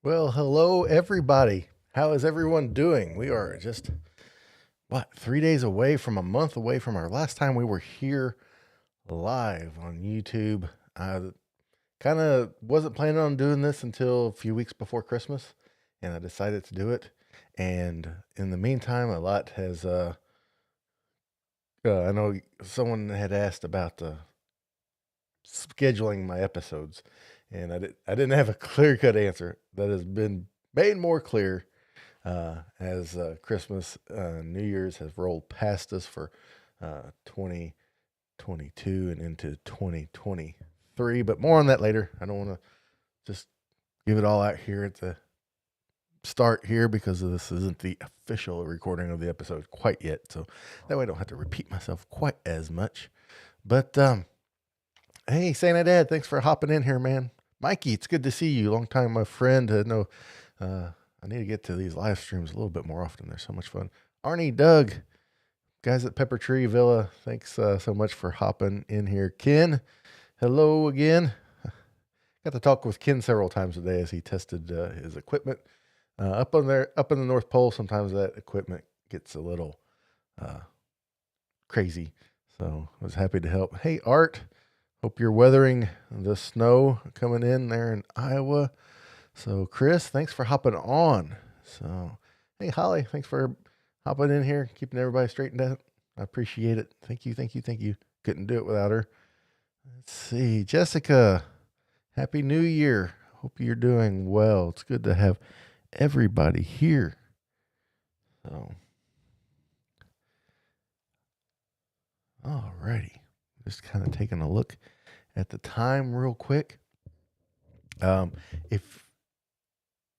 Well, hello everybody. How is everyone doing? We are just 3 days away from a month away from our last time we were here live on YouTube. I kind of wasn't planning on doing this until a few weeks before Christmas, and I decided to do it. And in the meantime, a lot has. I know someone had asked about scheduling my episodes, and I didn't have a clear cut answer that has been made more clear as Christmas, New Year's has rolled past us for 2022 and into 2023. But more on that later. I don't want to just give it all out here at the start here because this isn't the official recording of the episode quite yet. So that way I don't have to repeat myself quite as much. But hey, Santa Dad, thanks for hopping in here, man. Mikey, it's good to see you. Long time, my friend. I need to get to these live streams a little bit more often. They're so much fun. Arnie, Doug, guys at Pepper Tree Villa, thanks so much for hopping in here. Ken, hello again. Got to talk with Ken several times today as he tested his equipment up in the North Pole. Sometimes that equipment gets a little crazy, so I was happy to help. Hey, Art, hope you're weathering the snow coming in there in Iowa. So, Chris, thanks for hopping on. So, hey, Holly, thanks for hopping in here, keeping everybody straightened out. I appreciate it. Thank you, thank you, thank you. Couldn't do it without her. Let's see. Jessica, Happy New Year. Hope you're doing well. It's good to have everybody here. So, alrighty. Just kind of taking a look at the time real quick.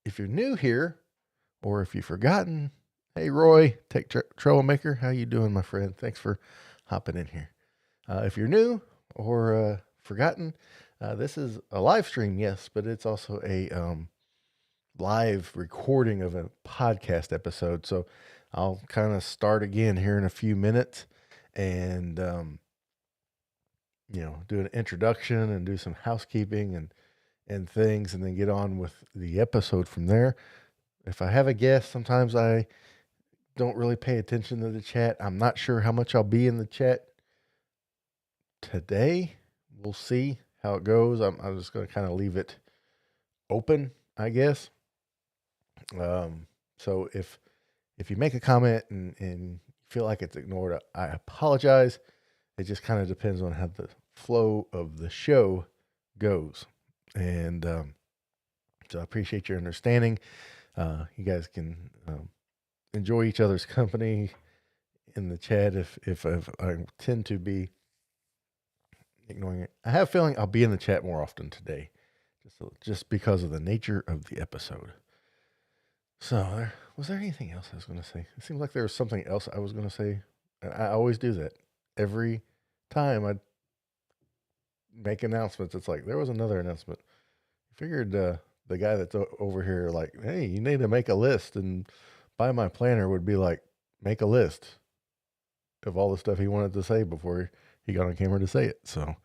If you're new here, or if you've forgotten, hey Roy, Troublemaker, how you doing, my friend? Thanks for hopping in here. If you're new or forgotten, this is a live stream, yes, but it's also a live recording of a podcast episode. So I'll kind of start again here in a few minutes and do an introduction and do some housekeeping and things, and then get on with the episode from there. If I have a guest, sometimes I don't really pay attention to the chat. I'm not sure how much I'll be in the chat today. We'll see how it goes. I'm just going to kind of leave it open, I guess. So if you make a comment and feel like it's ignored, I apologize. It just kind of depends on how the flow of the show goes. And so I appreciate your understanding. You guys can enjoy each other's company in the chat if I tend to be ignoring it. I have a feeling I'll be in the chat more often today, just because of the nature of the episode. So, was there anything else I was going to say? It seems like there was something else I was going to say. I always do that. Every time I make announcements, it's like there was another announcement. I figured the guy that's over here, like, hey, you need to make a list, and buy my planner would be like, make a list of all the stuff he wanted to say before he got on camera to say it. So,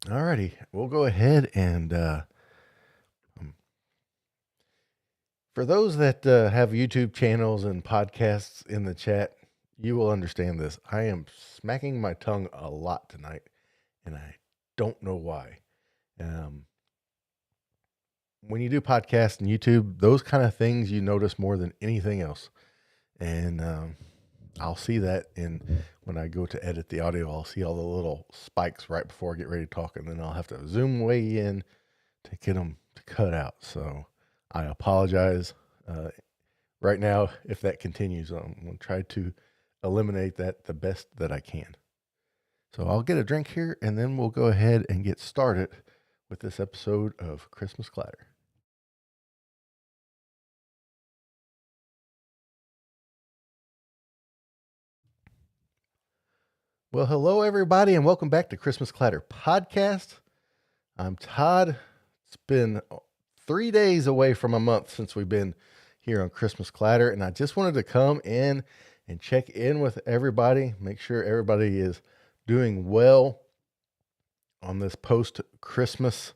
alrighty, we'll go ahead and for those that have YouTube channels and podcasts in the chat, you will understand this. I am smacking my tongue a lot tonight, and I don't know why. When you do podcasts and YouTube, those kind of things you notice more than anything else. And I'll see that when I go to edit the audio, I'll see all the little spikes right before I get ready to talk, and then I'll have to zoom way in to get them to cut out. So I apologize right now if that continues. I'm going to try to eliminate that the best that I can. So I'll get a drink here, and then we'll go ahead and get started with this episode of Christmas Clatter. Well, hello, everybody, and welcome back to Christmas Clatter Podcast. I'm Todd. It's been 3 days away from a month since we've been here on Christmas Clatter, and I just wanted to come in and check in with everybody, make sure everybody is doing well on this post-Christmas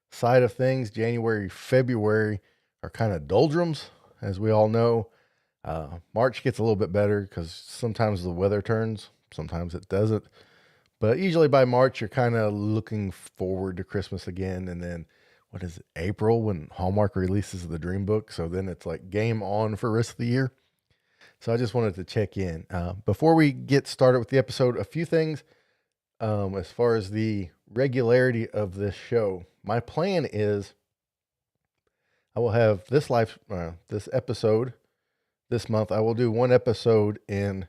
side of things. January, February are kind of doldrums, as we all know. March gets a little bit better because sometimes the weather turns, sometimes it doesn't. But usually by March, you're kind of looking forward to Christmas again. And then, what is it, April, when Hallmark releases the Dream Book. So then it's like game on for the rest of the year. So I just wanted to check in. Before we get started with the episode, a few things as far as the regularity of this show. My plan is I will have this episode this month. I will do one episode in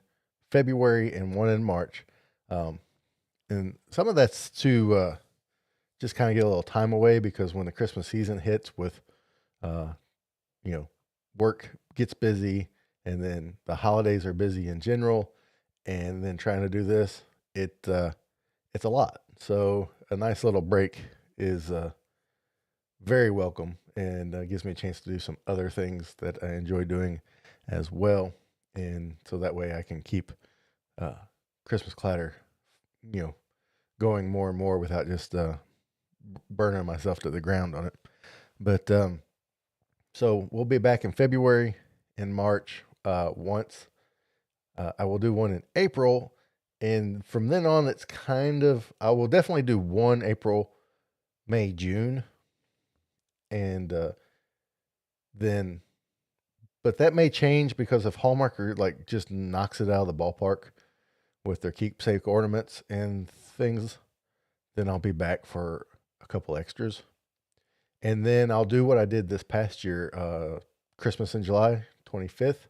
February and one in March. And some of that's to just kind of get a little time away, because when the Christmas season hits with, work gets busy, and then the holidays are busy in general, and then trying to do this, it's a lot. So a nice little break is very welcome, and gives me a chance to do some other things that I enjoy doing as well. And so that way I can keep Christmas Clatter, going more and more without just burning myself to the ground on it. But so we'll be back in February and March once. I will do one in April. And from then on, it's I will definitely do one April, May, June. And then, but that may change because if Hallmark just knocks it out of the ballpark with their keepsake ornaments and things, then I'll be back for a couple extras. And then I'll do what I did this past year, Christmas in July, 25th,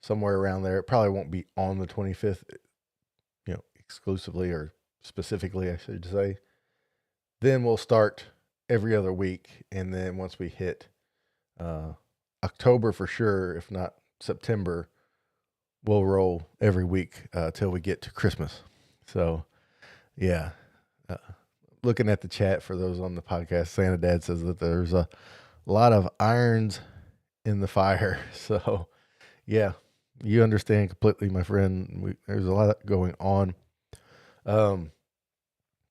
somewhere around there. It probably won't be on the 25th, exclusively or specifically, I should say. Then we'll start every other week. And then once we hit October for sure, if not September, we'll roll every week till we get to Christmas. So, yeah. Looking at the chat for those on the podcast, Santa Dad says that there's a lot of irons in the fire. So, yeah, you understand completely, my friend. There's a lot going on. Can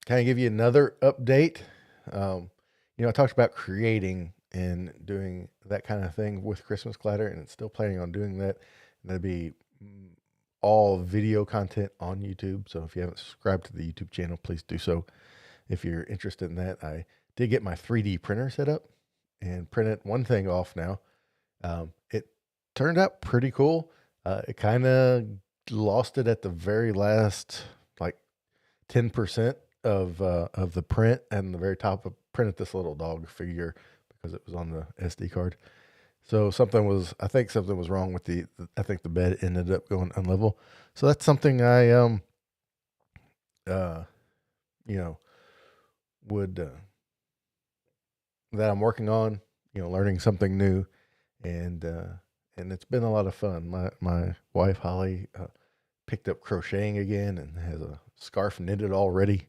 I give you another update? I talked about creating and doing that kind of thing with Christmas Clatter, and it's still planning on doing that. And that'd be all video content on YouTube. So if you haven't subscribed to the YouTube channel, please do so. If you're interested in that, I did get my 3D printer set up and printed one thing off now. It turned out pretty cool. It kind of lost it at the very last, 10% of the print, and the very top of printed this little dog figure because it was on the SD card. So I think something was wrong with I think the bed ended up going unlevel. So that's something I would that I'm working on, learning something new, and it's been a lot of fun. My wife Holly picked up crocheting again and has a scarf knitted already,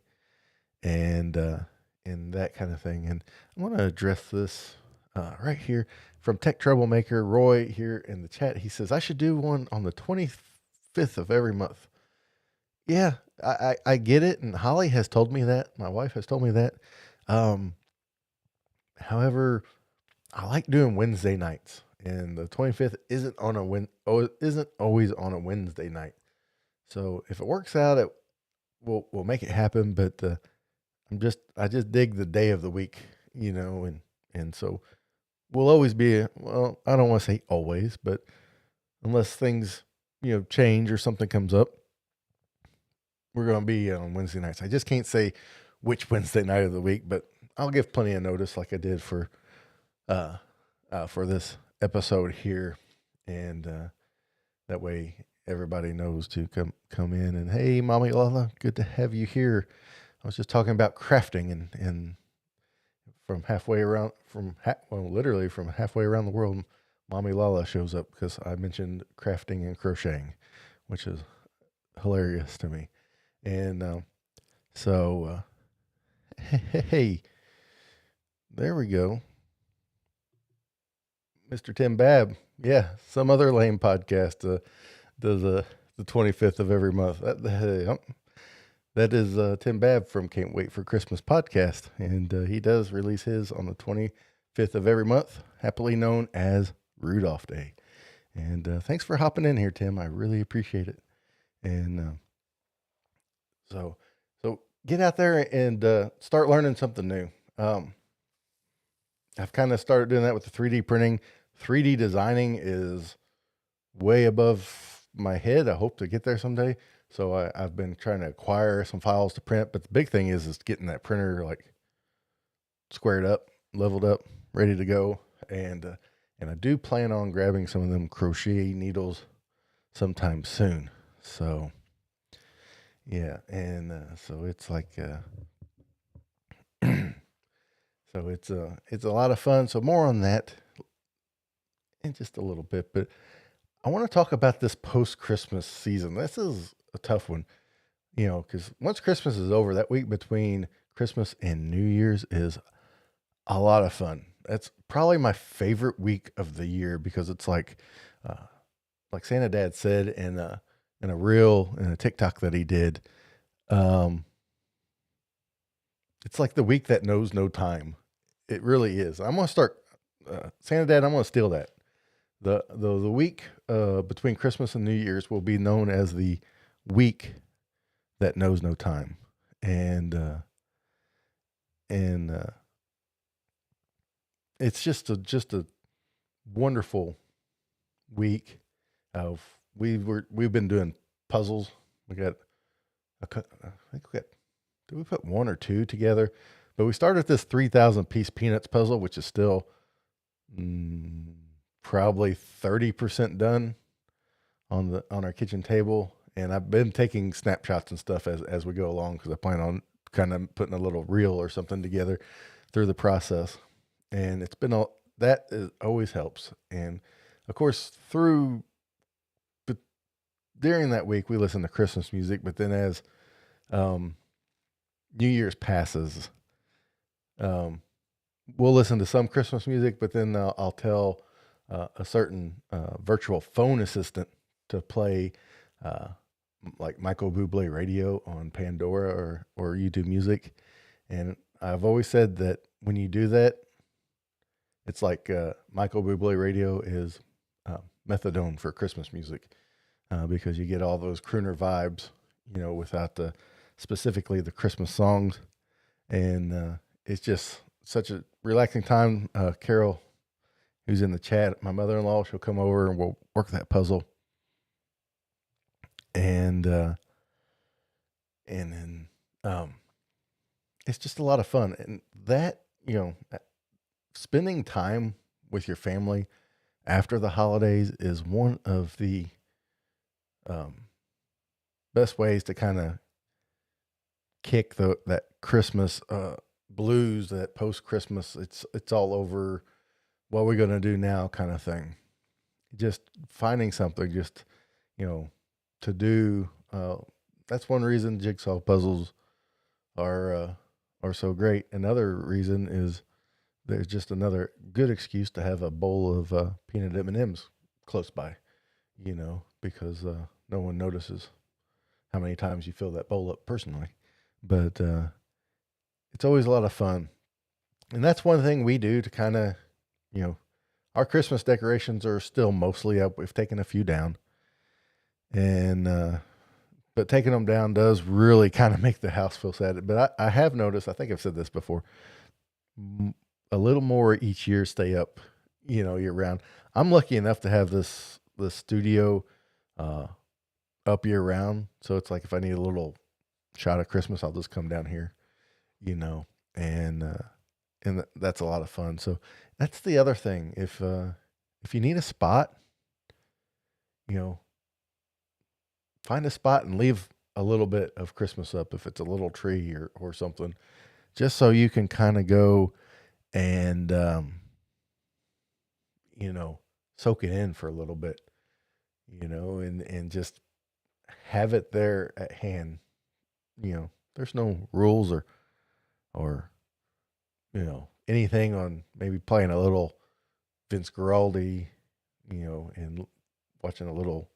and that kind of thing. And I want to address this right here from Tech Troublemaker Roy here in the chat. He says I should do one on the 25th of every month. Yeah, I get it, and Holly has told me that. My wife has told me that. However, I like doing Wednesday nights, and the 25th isn't always on a Wednesday night. So if it works out, we'll make it happen. But I just dig the day of the week, and so we'll always be. Well, I don't want to say always, but unless things change or something comes up, we're going to be on Wednesday nights. I just can't say which Wednesday night of the week, but I'll give plenty of notice like I did for this episode here. And that way everybody knows to come in. And hey, Mommy Lala, good to have you here. I was just talking about crafting and from halfway around, literally from halfway around the world, Mommy Lala shows up because I mentioned crafting and crocheting, which is hilarious to me. And hey, there we go. Mr. Tim Babb. Yeah, some other lame podcast does the 25th of every month. That is Tim Babb from Can't Wait for Christmas podcast. And he does release his on the 25th of every month, happily known as Rudolph Day. And thanks for hopping in here, Tim. I really appreciate it. And so get out there and start learning something new. I've kind of started doing that with the 3D printing. 3D designing is way above my head. I hope to get there someday. So I've been trying to acquire some files to print, but the big thing is getting that printer like squared up, leveled up, ready to go. And I do plan on grabbing some of them crochet needles sometime soon. So yeah, and so it's like so it's a lot of fun. So more on that in just a little bit, but I want to talk about this post-Christmas season. This is a tough one, because once Christmas is over, that week between Christmas and New Year's is a lot of fun. That's probably my favorite week of the year because it's like Santa Dad said in a TikTok that he did. It's like the week that knows no time. It really is. I'm gonna start Santa Dad. I'm gonna steal that. The week between Christmas and New Year's will be known as the week that knows no time, and it's just a wonderful week. We've been doing puzzles. We got I think did we put one or two together? But we started this 3,000 piece peanuts puzzle, which is still probably 30% done on our kitchen table. And I've been taking snapshots and stuff as we go along because I plan on kind of putting a little reel or something together through the process. And it's been always helps. And of course, but during that week we listen to Christmas music. But then as New Year's passes, we'll listen to some Christmas music. But then I'll tell a certain virtual phone assistant to play like Michael Bublé radio on Pandora or YouTube Music. And I've always said that when you do that, it's like Michael Bublé radio is methadone for Christmas music because you get all those crooner vibes, without specifically the Christmas songs. And it's just such a relaxing time. Carol, who's in the chat, my mother-in-law, she'll come over and we'll work that puzzle. And then it's just a lot of fun. And that, spending time with your family after the holidays is one of the best ways to kind of kick that Christmas blues, that post-Christmas, it's all over, what we're going to do now kind of thing. Just finding something just, to do. That's one reason jigsaw puzzles are so great. Another reason is there's just another good excuse to have a bowl of peanut M&Ms close by, because no one notices how many times you fill that bowl up personally. But it's always a lot of fun. And that's one thing we do to kind of, our Christmas decorations are still mostly up. We've taken a few down. And but taking them down does really kind of make the house feel sad. But I have noticed, I think I've said this before, a little more each year stay up, year round. I'm lucky enough to have the studio up year round. So it's like if I need a little shot of Christmas, I'll just come down here, and that's a lot of fun. So that's the other thing. If you need a spot, find a spot and leave a little bit of Christmas up, if it's a little tree or something, just so you can kind of go and, soak it in for a little bit, and just have it there at hand. There's no rules or, anything on maybe playing a little Vince Guaraldi, and watching a little,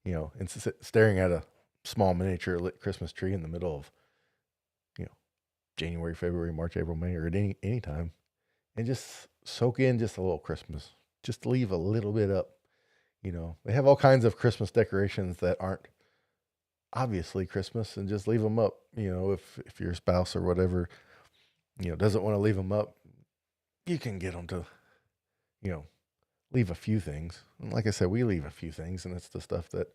and staring at a small miniature lit Christmas tree in the middle of, January, February, March, April, May, or at any time, and just soak in just a little Christmas. Just leave a little bit up. They have all kinds of Christmas decorations that aren't obviously Christmas, and just leave them up. If your spouse or whatever, doesn't want to leave them up, you can get them to, leave a few things. And like I said, we leave a few things, and it's the stuff that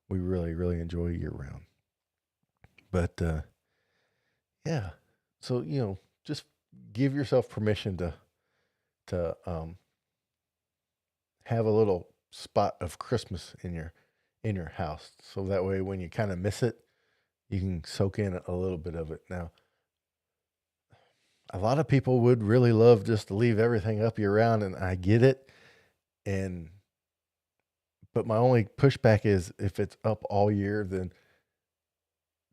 we really, really enjoy year round. But, yeah. So, just give yourself permission to have a little spot of Christmas in your house. So that way, when you kind of miss it, you can soak in a little bit of it. Now, a lot of people would really love just to leave everything up year round, and I get it. But my only pushback is if it's up all year, then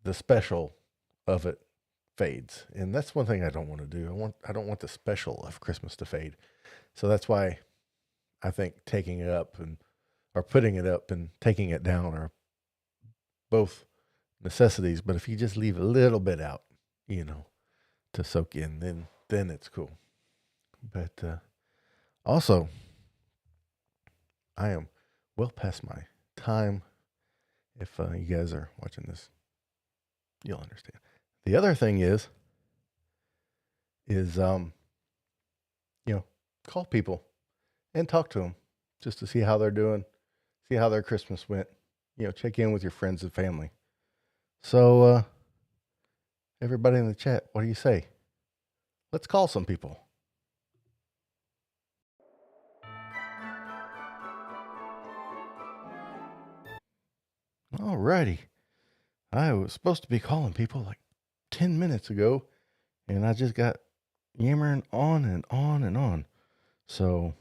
the special of it fades. And that's one thing I don't want to do. I don't want the special of Christmas to fade. So that's why I think taking it up or putting it up and taking it down are both necessities. But if you just leave a little bit out, to soak in, then it's cool. But also, I am well past my time. If you guys are watching this, you'll understand. The other thing is call people and talk to them just to see how they're doing, see how their Christmas went. Check in with your friends and family. So, everybody in the chat, what do you say? Let's call some people. Alrighty. I was supposed to be calling people like 10 minutes ago, and I just got yammering on and on and on. So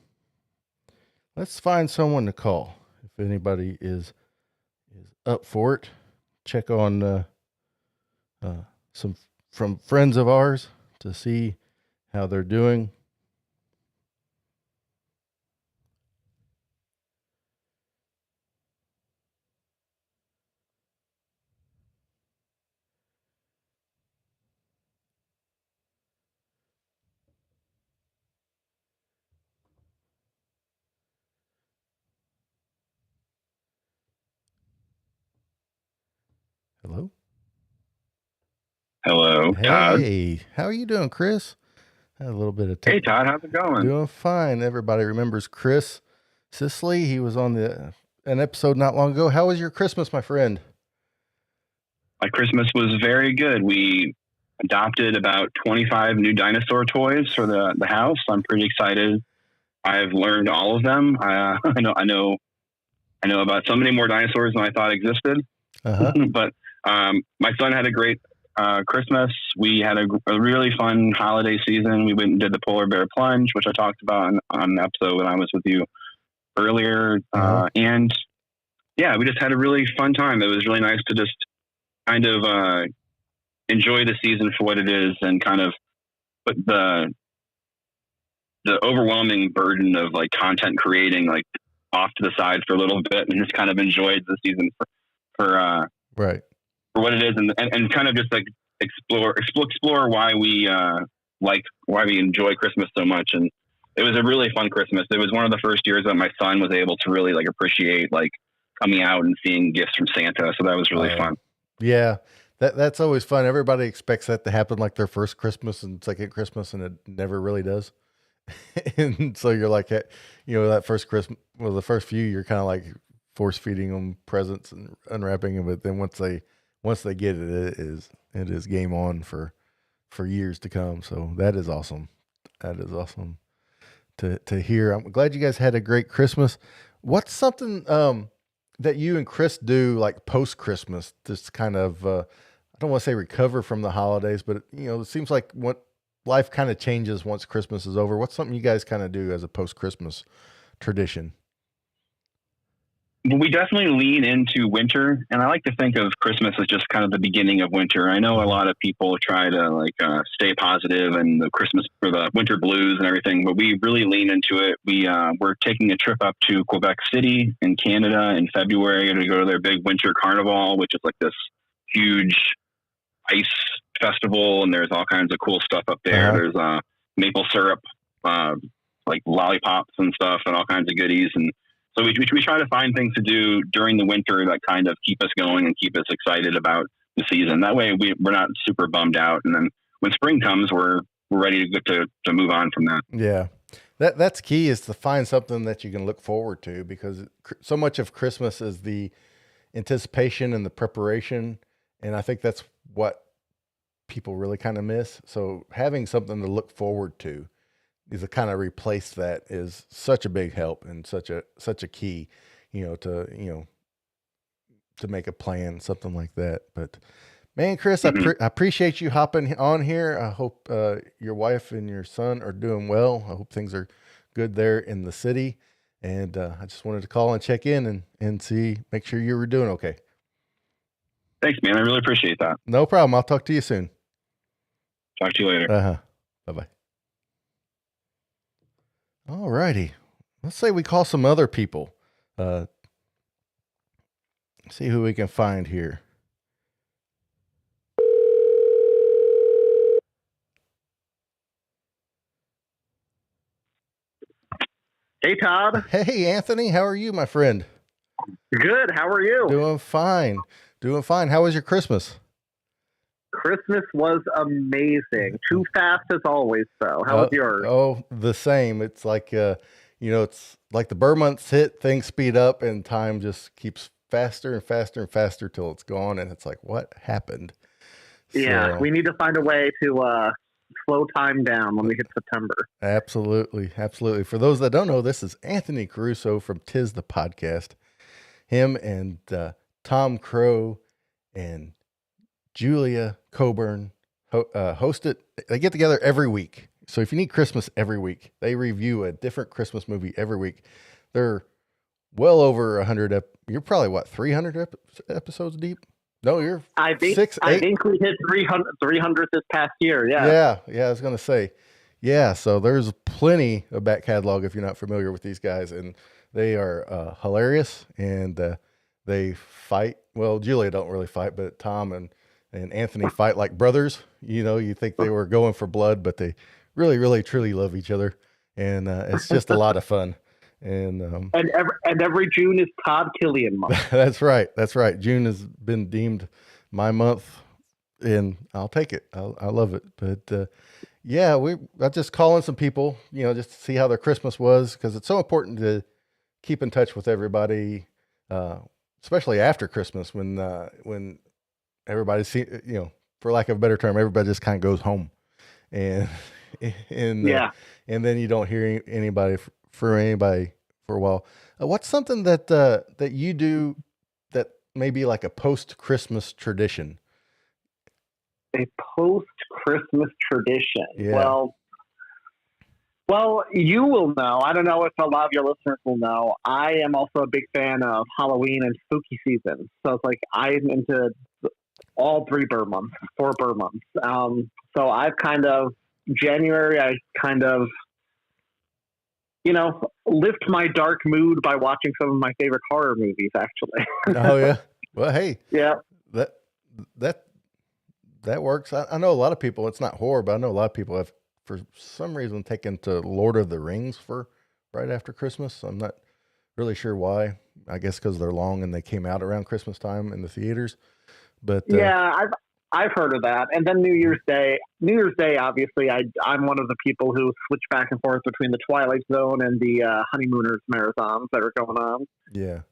let's find someone to call. If anybody is up for it, check on some from friends of ours to see how they're doing. Hello? Hello, Todd. Hey, how are you doing, Chris? Had a little bit of Hey, Todd, how's it going? Doing fine. Everybody remembers Chris Sisley. He was on an episode not long ago. How was your Christmas, my friend? My Christmas was very good. We adopted about 25 new dinosaur toys for the house. I'm pretty excited. I've learned all of them. I know about so many more dinosaurs than I thought existed. Uh-huh. But my son had a great Christmas. We had a really fun holiday season. We went and did the polar bear plunge, which I talked about on an episode when I was with you earlier. Uh-huh. And yeah, we just had a really fun time. It was really nice to just kind of enjoy the season for what it is and kind of put the overwhelming burden of like content creating like off to the side for a little bit and just kind of enjoyed the season for what it is and kind of just like explore why we why we enjoy Christmas so much. And it was a really fun Christmas. It was one of the first years that my son was able to really like appreciate like coming out and seeing gifts from Santa. So that was really fun. Yeah. That's always fun. Everybody expects that to happen like their first Christmas and second Christmas, and it never really does. And so you're like, that first Christmas, well, the first few, you're kind of like force feeding them presents and unwrapping them. But then once they get it, it is game on for years to come. So that is awesome. That is awesome to hear. I'm glad you guys had a great Christmas. What's something that you and Chris do like post Christmas, just kind of I don't want to say recover from the holidays, but it seems like what life kind of changes once Christmas is over. What's something you guys kind of do as a post Christmas tradition? we definitely lean into winter, and I like to think of Christmas as just kind of the beginning of winter. I know a lot of people try to stay positive and the Christmas or the winter blues and everything, but we really lean into it. We're taking a trip up to Quebec City in Canada in February to go to their big winter carnival, which is like this huge ice festival, and there's all kinds of cool stuff up there. There's maple syrup, like lollipops and stuff, and all kinds of goodies. And so we try to find things to do during the winter that kind of keep us going and keep us excited about the season. That way we're not super bummed out. And then when spring comes, we're ready to move on from that. Yeah. That's key, is to find something that you can look forward to, because so much of Christmas is the anticipation and the preparation. And I think that's what people really kind of miss. So having something to look forward to is to kind of replace that is such a big help and such a key, to make a plan, something like that. But man, Chris, I appreciate you hopping on here. I hope your wife and your son are doing well. I hope things are good there in the city. And I just wanted to call and check in and make sure you were doing okay. Thanks, man. I really appreciate that. No problem. I'll talk to you soon. Talk to you later. Bye-bye. All righty. Let's say we call some other people. See who we can find here. Hey, Todd. Hey, Anthony. How are you, my friend? Good. How are you? Doing fine. How was your Christmas? Christmas was amazing. Too fast as always, though. How was yours? Oh, the same. It's like, it's like the Burr months hit, things speed up, and time just keeps faster and faster and faster till it's gone. And it's like, what happened? Yeah, we need to find a way to slow time down when we hit September. Absolutely. For those that don't know, this is Anthony Caruso from Tis the Podcast. Him and Tom Crow and Julia Coburn host it. They get together every week. So if you need Christmas every week, they review a different Christmas movie every week. They're well over 100. You're probably 300 episodes deep? No, you're I think we hit 300 this past year. Yeah. I was going to say, yeah. So there's plenty of back catalog if you're not familiar with these guys, and they are hilarious, and they fight. Well, Julia don't really fight, but Tom and Anthony fight like brothers. You think they were going for blood, but they really, really, truly love each other, and it's just a lot of fun. And every June is Todd Killian month. That's right. June has been deemed my month, and I'll take it. I love it. But I'm just calling some people, just to see how their Christmas was, because it's so important to keep in touch with everybody, especially after Christmas when everybody's, for lack of a better term, everybody just kind of goes home, and then you don't hear anybody for a while. What's something that you do that may be like a post-Christmas tradition? A post-Christmas tradition. Yeah. Well, you will know. I don't know if a lot of your listeners will know. I am also a big fan of Halloween and spooky season. So it's like I'm into all 4 Burr months. So I've January, I lift my dark mood by watching some of my favorite horror movies, actually. Oh, yeah. Well, hey. Yeah. That works. I know a lot of people, it's not horror, but I know a lot of people have, for some reason, taken to Lord of the Rings for right after Christmas. I'm not really sure why. I guess because they're long and they came out around Christmas time in the theaters. But yeah, I've heard of that. And then New Year's Day, obviously, I'm one of the people who switch back and forth between the Twilight Zone and the Honeymooners marathons that are going on. Yeah.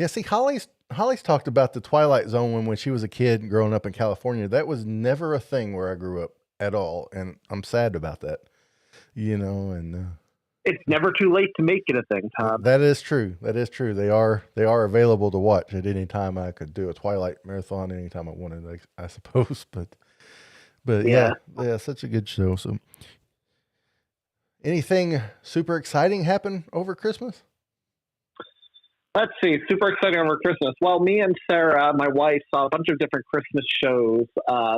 See, Holly's talked about the Twilight Zone when she was a kid growing up in California. That was never a thing where I grew up at all, and I'm sad about that. And it's never too late to make it a thing, Todd. That is true. They are available to watch at any time. I could do a Twilight marathon anytime I wanted, I suppose. But yeah, such a good show. So, anything super exciting happen over Christmas? Let's see. Super exciting over Christmas. Well, me and Sarah, my wife, saw a bunch of different Christmas shows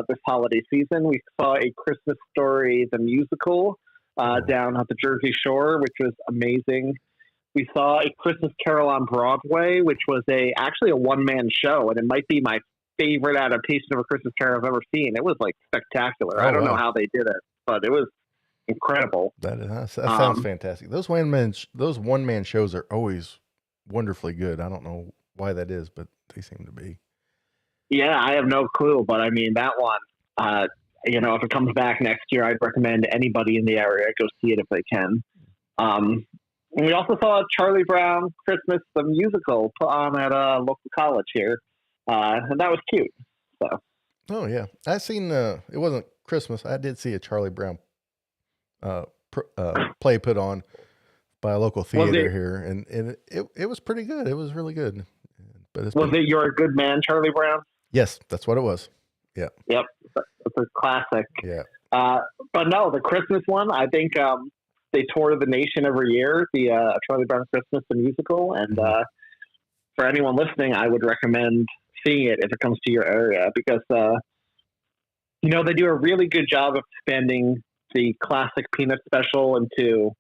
this holiday season. We saw A Christmas Story, the musical, down at the Jersey Shore, which was amazing. We saw A Christmas Carol on Broadway, which was actually a one-man show, and it might be my favorite adaptation of A Christmas Carol I've ever seen. It was like spectacular. I don't know how they did it, but it was incredible. That sounds fantastic. Those one-man shows are always wonderfully good. I don't know why that is, but they seem to be. Yeah, I have no clue, but I mean that one. If it comes back next year, I'd recommend anybody in the area go see it if they can. And we also saw Charlie Brown Christmas the musical put on at a local college here, and that was cute. So. Oh yeah, I seen. It wasn't Christmas. I did see a Charlie Brown play put on by a local theater here, and it was pretty good. It was really good. But was it You're a Good Man, Charlie Brown? Yes, that's what it was. Yeah. Yep, it's a classic. Yeah. But no, the Christmas one, I think they tour the nation every year, the Charlie Brown Christmas, the musical, and for anyone listening, I would recommend seeing it if it comes to your area, because they do a really good job of expanding the classic Peanut special into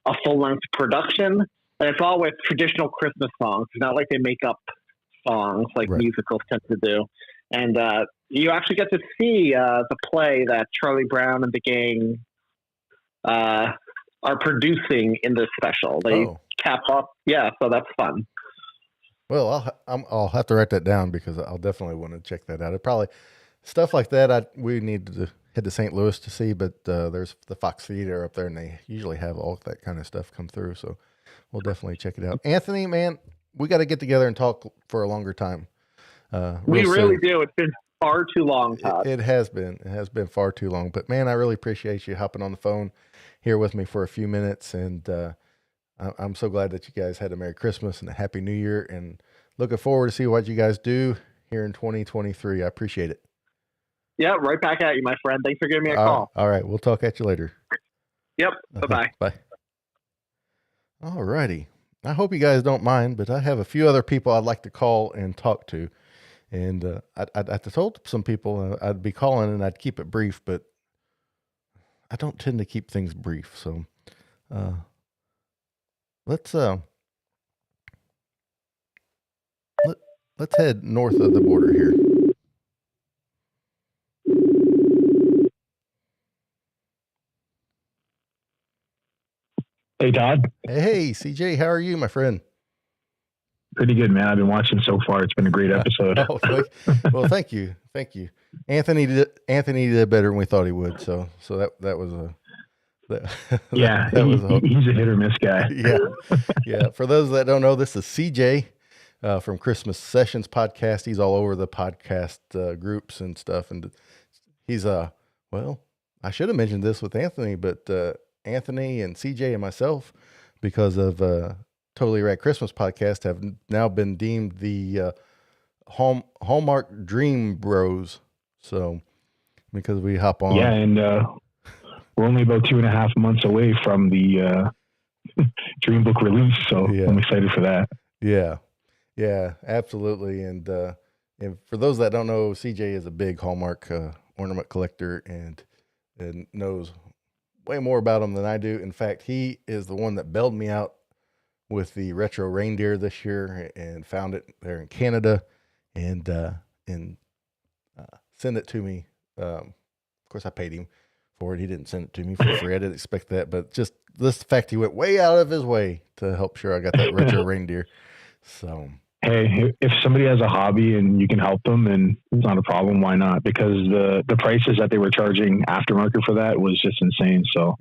a full-length production, and it's all with traditional Christmas songs. It's not like they make up songs like musicals tend to do. And you actually get to see the play that Charlie Brown and the gang are producing in this special. They cap off, so that's fun. Well, I'll have to write that down because I'll definitely want to check that out. It probably stuff like that we need to head to St. Louis to see, but there's the Fox Theater up there, and they usually have all that kind of stuff come through. So we'll definitely check it out. Anthony, man, we got to get together and talk for a longer time. We really do. It's been far too long, Todd. It has been. It has been far too long. But man, I really appreciate you hopping on the phone here with me for a few minutes, and I'm so glad that you guys had a Merry Christmas and a Happy New Year, and looking forward to see what you guys do here in 2023. I appreciate it. Yeah, right back at you, my friend. Thanks for giving me a call. All right. We'll talk at you later. Yep. Bye-bye. Bye. All righty. I hope you guys don't mind, but I have a few other people I'd like to call and talk to. And I told some people I'd be calling and I'd keep it brief, but I don't tend to keep things brief. So let's head north of the border here. Hey, Todd. Hey, CJ. How are you, my friend? Pretty good, man. I've been watching so far. It's been a great episode. Well, thank you. Thank you. Anthony did better than we thought he would. So that was he's a hit or miss guy. Yeah. For those that don't know, this is CJ from Christmas Sessions podcast. He's all over the podcast groups and stuff. And he's I should have mentioned this with Anthony, but Anthony and CJ and myself, because of Totally Rad Christmas podcast, have now been deemed the Hallmark Dream Bros. So because we hop on. Yeah, and we're only about 2.5 months away from the Dream Book release, so I'm excited for that. Yeah, absolutely. And for those that don't know, CJ is a big Hallmark ornament collector and knows way more about them than I do. In fact, he is the one that bailed me out with the retro reindeer this year and found it there in Canada and sent it to me. Of course, I paid him for it. He didn't send it to me for free. I didn't expect that, but just this fact, he went way out of his way to help sure I got that retro reindeer. So, hey, if somebody has a hobby and you can help them, and it's not a problem, why not? Because the prices that they were charging aftermarket for that was just insane. So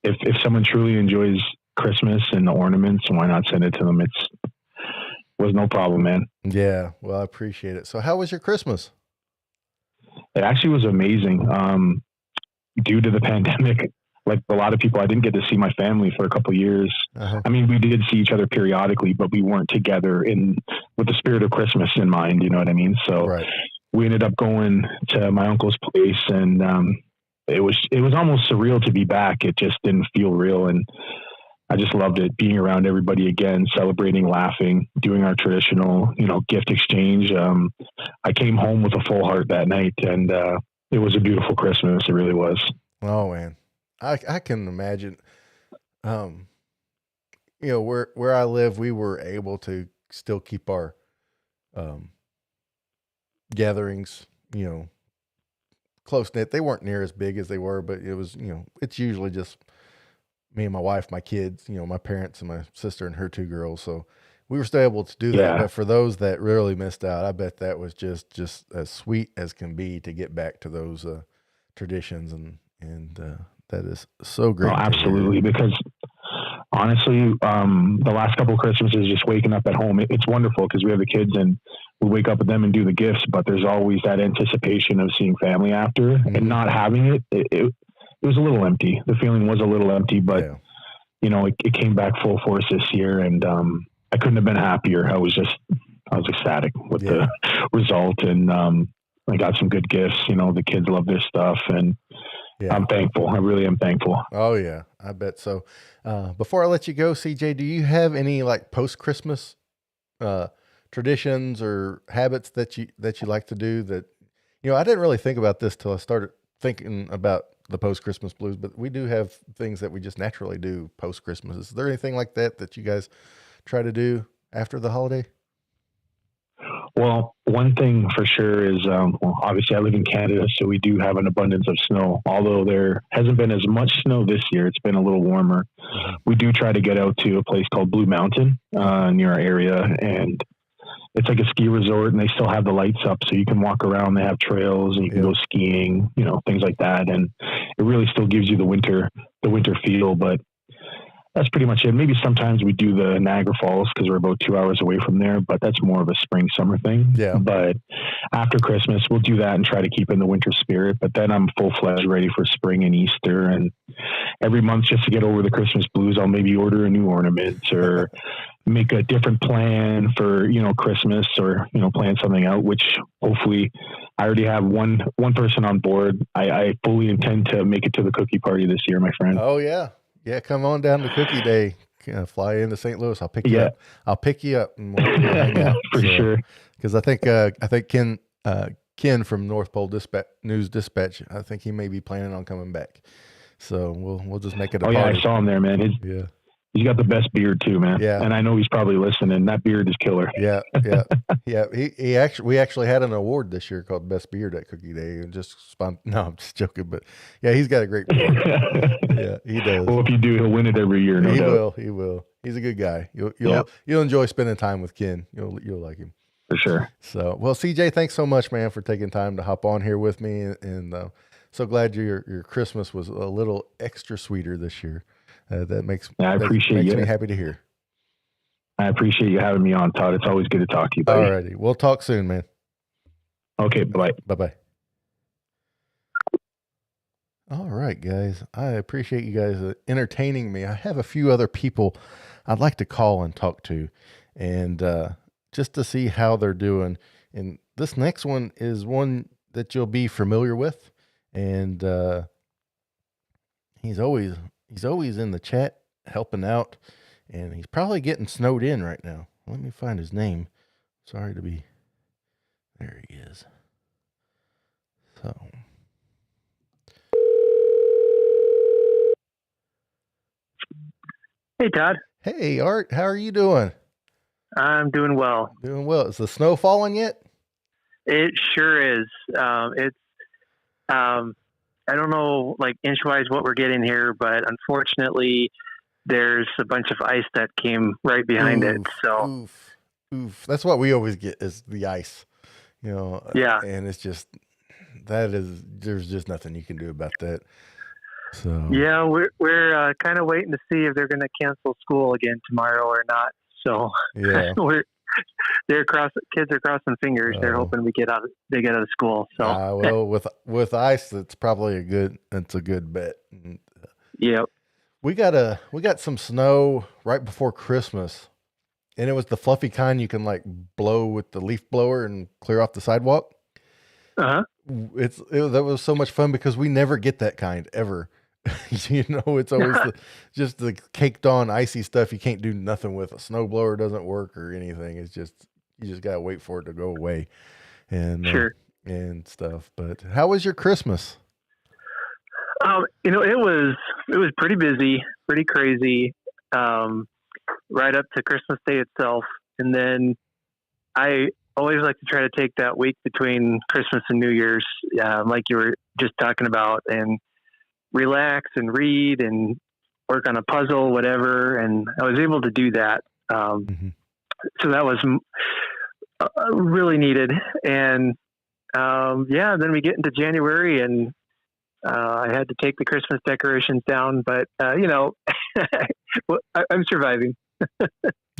if someone truly enjoys Christmas and the ornaments, why not send it to them? Was no problem, man. Yeah, well, I appreciate it. So how was your Christmas? It actually was amazing. Due to the pandemic, like a lot of people, I didn't get to see my family for a couple of years. I mean, we did see each other periodically, but we weren't together with the spirit of Christmas in mind. You know what I mean? So we ended up going to my uncle's place, and it was almost surreal to be back. It just didn't feel real. And I just loved it, being around everybody again, celebrating, laughing, doing our traditional, gift exchange. I came home with a full heart that night, and it was a beautiful Christmas. It really was. Oh man, I can imagine. Where I live, we were able to still keep our gatherings, close knit. They weren't near as big as they were, but it was, it's usually just me and my wife, my kids, my parents and my sister and her 2 girls. So we were still able to do that. But for those that really missed out, I bet that was just as sweet as can be to get back to those traditions, and that is so great. Oh, absolutely. Because honestly, the last couple of Christmases, just waking up at home, it's wonderful because we have the kids and we wake up with them and do the gifts, but there's always that anticipation of seeing family after, and not having it. It was a little empty. The feeling was a little empty, but it came back full force this year, and I couldn't have been happier. I was ecstatic with the result, and I got some good gifts. The kids love this stuff, and I'm thankful. I really am thankful. Oh yeah, I bet so. Before I let you go, CJ, do you have any like post-Christmas traditions or habits that you like to do that, I didn't really think about this till I started thinking about the post-Christmas blues, but we do have things that we just naturally do post-Christmas. Is there anything like that you guys try to do after the holiday? Well, one thing for sure is, obviously I live in Canada, so we do have an abundance of snow. Although there hasn't been as much snow this year, it's been a little warmer. We do try to get out to a place called Blue Mountain near our area, and it's like a ski resort, and they still have the lights up, so you can walk around. They have trails, and you can go skiing, things like that, and it really still gives you the winter feel. But that's pretty much it. Maybe sometimes we do the Niagara Falls because we're about 2 hours away from there, but that's more of a spring, summer thing. Yeah. But after Christmas, we'll do that and try to keep in the winter spirit. But then I'm full-fledged ready for spring and Easter. And every month, just to get over the Christmas blues, I'll maybe order a new ornament or make a different plan for, Christmas, or, plan something out, which hopefully I already have one person on board. I fully intend to make it to the cookie party this year, my friend. Oh yeah. Yeah, come on down to Cookie Day. Fly into St. Louis. I'll pick you up. I'll pick you up and we'll hang out for sure. Because I think Ken from North Pole News Dispatch, I think he may be planning on coming back. So we'll just make it a party. Yeah, I saw him there, man. He's got the best beard too, man. Yeah. And I know he's probably listening. That beard is killer. Yeah. We actually had an award this year called Best Beard at Cookie Day, and no, I'm just joking, but yeah, he's got a great beard. Yeah, he does. Well, if you do, he'll win it every year. No doubt. He will. He's a good guy. You'll enjoy spending time with Ken. You'll like him. For sure. So, well, CJ, thanks so much, man, for taking time to hop on here with me, and so glad your Christmas was a little extra sweeter this year. That makes me happy to hear. I appreciate you having me on, Todd. It's always good to talk to you, buddy. All righty. We'll talk soon, man. Okay. Bye-bye. Bye-bye. All right, guys. I appreciate you guys entertaining me. I have a few other people I'd like to call and talk to, and just to see how they're doing. And this next one is one that you'll be familiar with, and he's always in the chat helping out, and he's probably getting snowed in right now. Let me find his name. Sorry to be. There he is. So. Hey, Todd. Hey, Art. How are you doing? I'm doing well. Doing well. Is the snow falling yet? It sure is. I don't know, like inch-wise what we're getting here, but unfortunately, there's a bunch of ice that came right behind it. So, oof. That's what we always get is the ice, Yeah. And it's just there's just nothing you can do about that. So yeah, we're kind of waiting to see if they're going to cancel school again tomorrow or not. So yeah, kids are crossing fingers. They're hoping they get out of school. So well, with ice, that's probably a good bet. Yep. We got some snow right before Christmas, and it was the fluffy kind you can like blow with the leaf blower and clear off the sidewalk. Uh-huh. That was so much fun because we never get that kind ever. It's always just the caked on icy stuff. You can't do nothing with. A snowblower doesn't work or anything. It's just, you just got to wait for it to go away and, Sure. And stuff. But how was your Christmas? It was pretty busy, pretty crazy, right up to Christmas Day itself. And then I always like to try to take that week between Christmas and New Year's, like you were just talking about, and relax and read and work on a puzzle, whatever. And I was able to do that. So that was really needed. And, then we get into January, and I had to take the Christmas decorations down, but I'm surviving.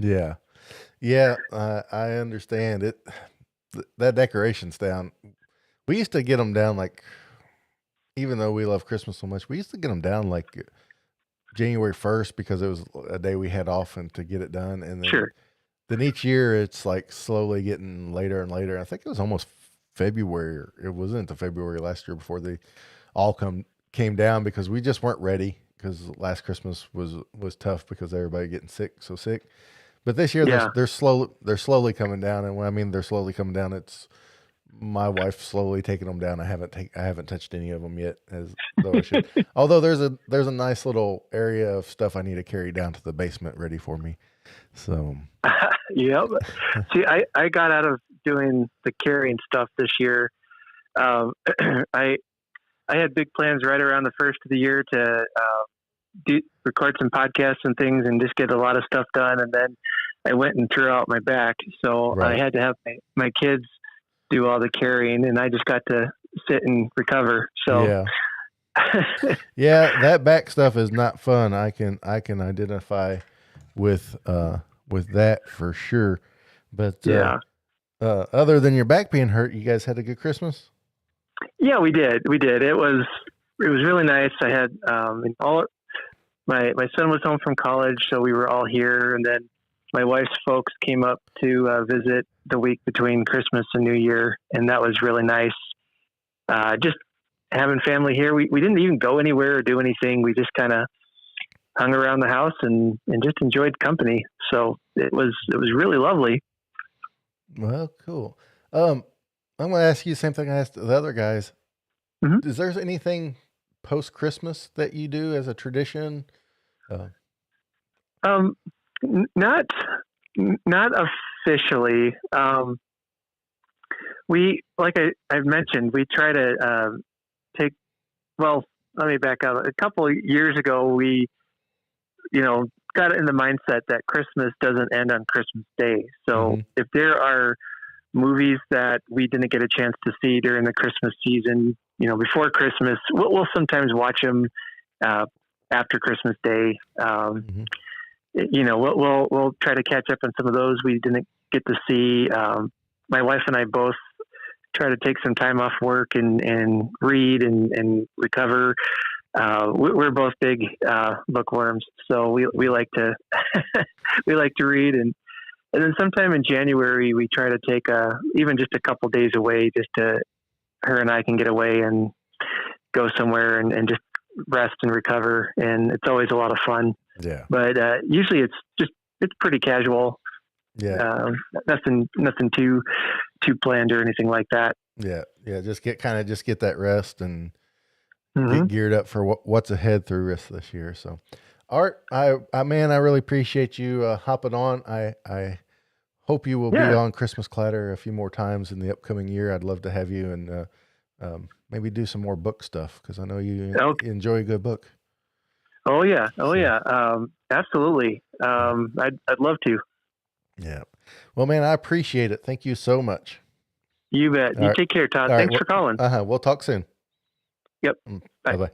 Yeah. I understand it. That decorations down. We used to get them down like, even though we love Christmas so much, we used to get them down like January 1st because it was a day we had off and to get it done. And then, sure. Then each year it's like slowly getting later and later. I think it was almost February. It wasn't into February last year before they all came down because we just weren't ready, because last Christmas was tough because everybody getting sick. But this year they're slowly coming down. And when I mean they're slowly coming down, it's my wife slowly taking them down. I haven't touched any of them yet, as though I should. Although there's a nice little area of stuff I need to carry down to the basement ready for me. So yep. See, I got out of doing the carrying stuff this year. I had big plans right around the first of the year to record some podcasts and things and just get a lot of stuff done. And then I went and threw out my back. So I had to have my kids do all the carrying, and I just got to sit and recover. So yeah, that back stuff is not fun. I can identify with that for sure. But other than your back being hurt, you guys had a good Christmas? Yeah, we did. It was really nice. I had my son was home from college, so we were all here, and then my wife's folks came up to visit the week between Christmas and New Year, and that was really nice. Just having family here. We didn't even go anywhere or do anything. We just kind of hung around the house and just enjoyed company. So it was really lovely. Well, cool. I'm going to ask you the same thing I asked the other guys. Mm-hmm. Is there anything post Christmas that you do as a tradition? Not officially. We, like I've mentioned, we try to let me back up. A couple of years ago, we, got in the mindset that Christmas doesn't end on Christmas Day. So if there are movies that we didn't get a chance to see during the Christmas season, before Christmas, we'll sometimes watch them after Christmas Day. We'll try to catch up on some of those we didn't get to see. My wife and I both try to take some time off work and read and recover. We're both big bookworms, so we like to we like to read, and then sometime in January we try to take even just a couple days away, just to her and I can get away and go somewhere and just rest and recover, and it's always a lot of fun. Yeah. But usually it's pretty casual. Yeah. Nothing too planned or anything like that. Yeah. Yeah. Just get that rest and get geared up for what's ahead through rest of this year. So Art, I really appreciate you hopping on. I hope you will be on Christmas Clatter a few more times in the upcoming year. I'd love to have you and maybe do some more book stuff, because I know you enjoy a good book. Oh yeah. Absolutely. I'd love to. Yeah. Well, man, I appreciate it. Thank you so much. You bet. You take care, Todd. Thanks for calling. We'll talk soon. Yep. Bye. Bye-bye.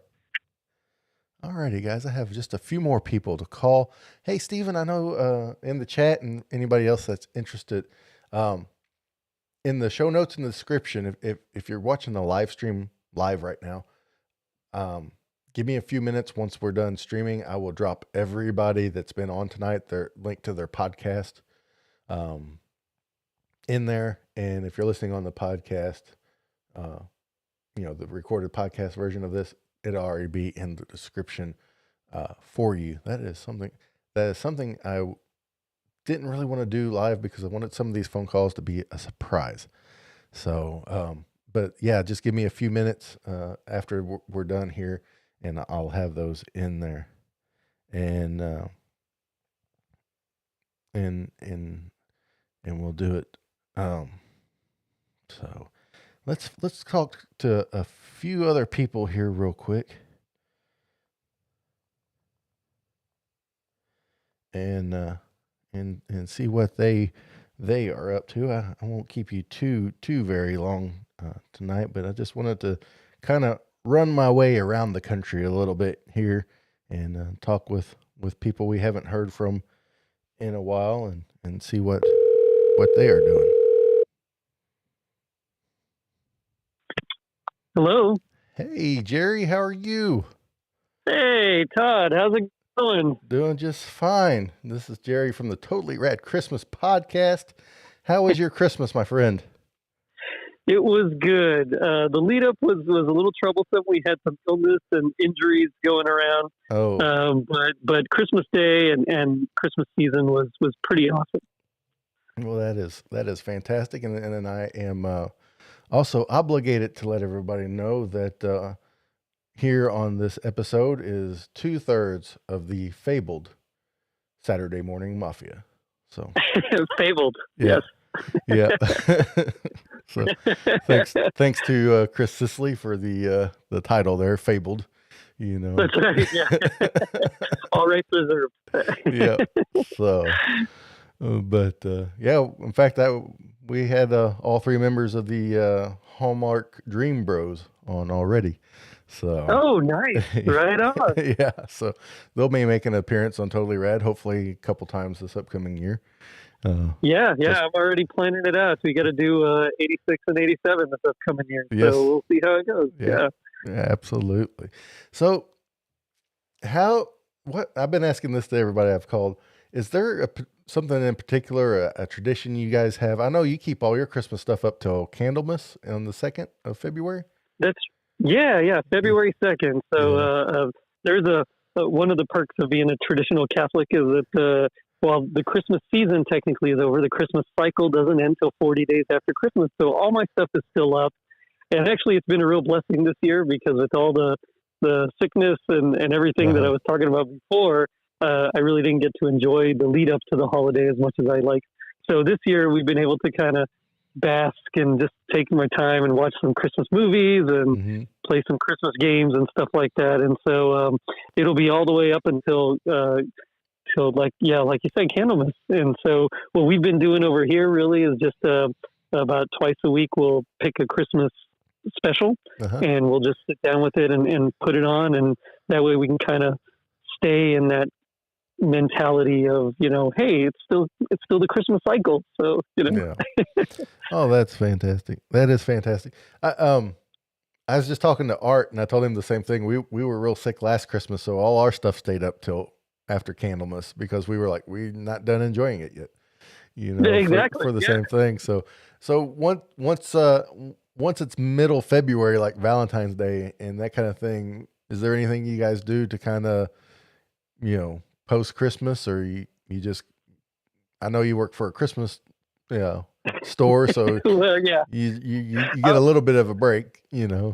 All righty, guys. I have just a few more people to call. Hey, Steven, I know in the chat and anybody else that's interested, in the show notes in the description, if you're watching the live stream live right now, give me a few minutes. Once we're done streaming, I will drop everybody that's been on tonight, their link to their podcast in there. And if you're listening on the podcast, the recorded podcast version of this, it'll already be in the description for you. That is something I didn't really want to do live because I wanted some of these phone calls to be a surprise. So, but yeah, just give me a few minutes after we're done here, and I'll have those in there, and we'll do it. So let's talk to a few other people here real quick, and see what they are up to. I won't keep you too very long tonight, but I just wanted to kind of run my way around the country a little bit here and talk with people we haven't heard from in a while and see what they are doing. Hello. Hey, Jerry, how are you? Hey, Todd, how's it going? Doing just fine. This is Jerry from the Totally Rad Christmas Podcast. How was your Christmas, my friend? It was good. The lead up was a little troublesome. We had some illness and injuries going around. Oh, but Christmas Day and Christmas season was pretty awesome. Well, that is fantastic, and I am also obligated to let everybody know that here on this episode is 2/3 of the fabled Saturday Morning Mafia. So fabled, yeah. Yes. Yeah. So thanks to Chris Sisley for the title there, fabled. You know, that's right. Yeah. All rights reserved. Yeah. So, but yeah, in fact, we had all three members of the Hallmark Dream Bros on already. So. Oh, nice! Right on. Yeah. So they'll be making an appearance on Totally Rad, hopefully a couple times this upcoming year. Yeah, I'm already planning it out. We got to do 86 and 87 this upcoming year. Yes. So we'll see how it goes. Yeah, absolutely. So what I've been asking this to everybody I've called, is there something in particular, a tradition you guys have? I know you keep all your Christmas stuff up till Candlemas on the 2nd of February. Yeah, February 2nd. So there's one of the perks of being a traditional Catholic is that while the Christmas season technically is over, the Christmas cycle doesn't end till 40 days after Christmas. So all my stuff is still up. And actually, it's been a real blessing this year because with all the sickness and everything that I was talking about before, I really didn't get to enjoy the lead up to the holiday as much as I like. So this year, we've been able to kind of bask and just take my time and watch some Christmas movies and play some Christmas games and stuff like that. And so it'll be all the way up until like you said, Candlemas. And so what we've been doing over here really is just about twice a week we'll pick a Christmas special and we'll just sit down with it and put it on, and that way we can kind of stay in that mentality of, hey, it's still the Christmas cycle. So Yeah. Oh, that's fantastic. That is fantastic. I was just talking to Art and I told him the same thing. We were real sick last Christmas, so all our stuff stayed up till after Candlemas because we were like, we're not done enjoying it yet, exactly for the same thing. So once it's middle February, like Valentine's Day and that kind of thing, is there anything you guys do to kind of, post Christmas, or you just, I know you work for a Christmas, store, so well, yeah, you get a little bit of a break, Yeah,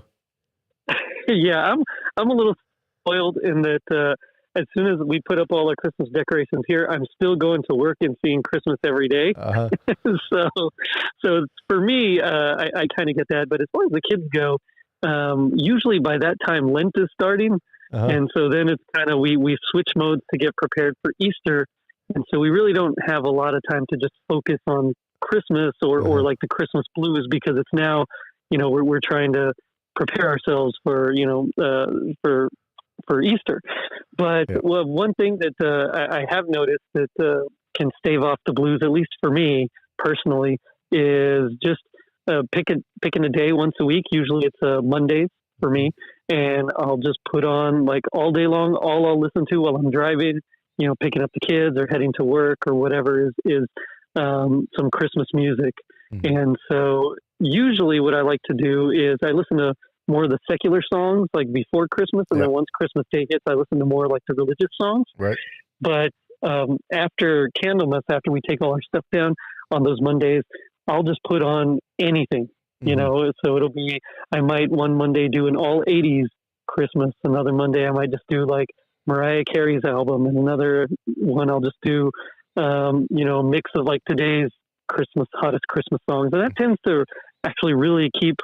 I'm a little spoiled in that as soon as we put up all our Christmas decorations here, I'm still going to work and seeing Christmas every day. So for me, I kind of get that. But as far as the kids go, usually by that time, Lent is starting. And so then it's kind of, we switch modes to get prepared for Easter. And so we really don't have a lot of time to just focus on Christmas or like the Christmas blues, because it's now, we're trying to prepare ourselves for Easter. But one thing that I have noticed that can stave off the blues, at least for me personally, is just picking a day once a week. Usually it's Mondays for me, and I'll just put on like all day long. All I'll listen to while I'm driving, picking up the kids or heading to work or whatever is some Christmas music. And so usually what I like to do is I listen to more of the secular songs, like before Christmas. And then once Christmas Day hits, I listen to more like the religious songs. Right. But after Candlemas, after we take all our stuff down on those Mondays, I'll just put on anything, you know. So it'll be, I might one Monday do an all 80s Christmas. Another Monday I might just do like Mariah Carey's album, and another one I'll just do, you know, a mix of like today's hottest Christmas songs. And that tends to actually really keep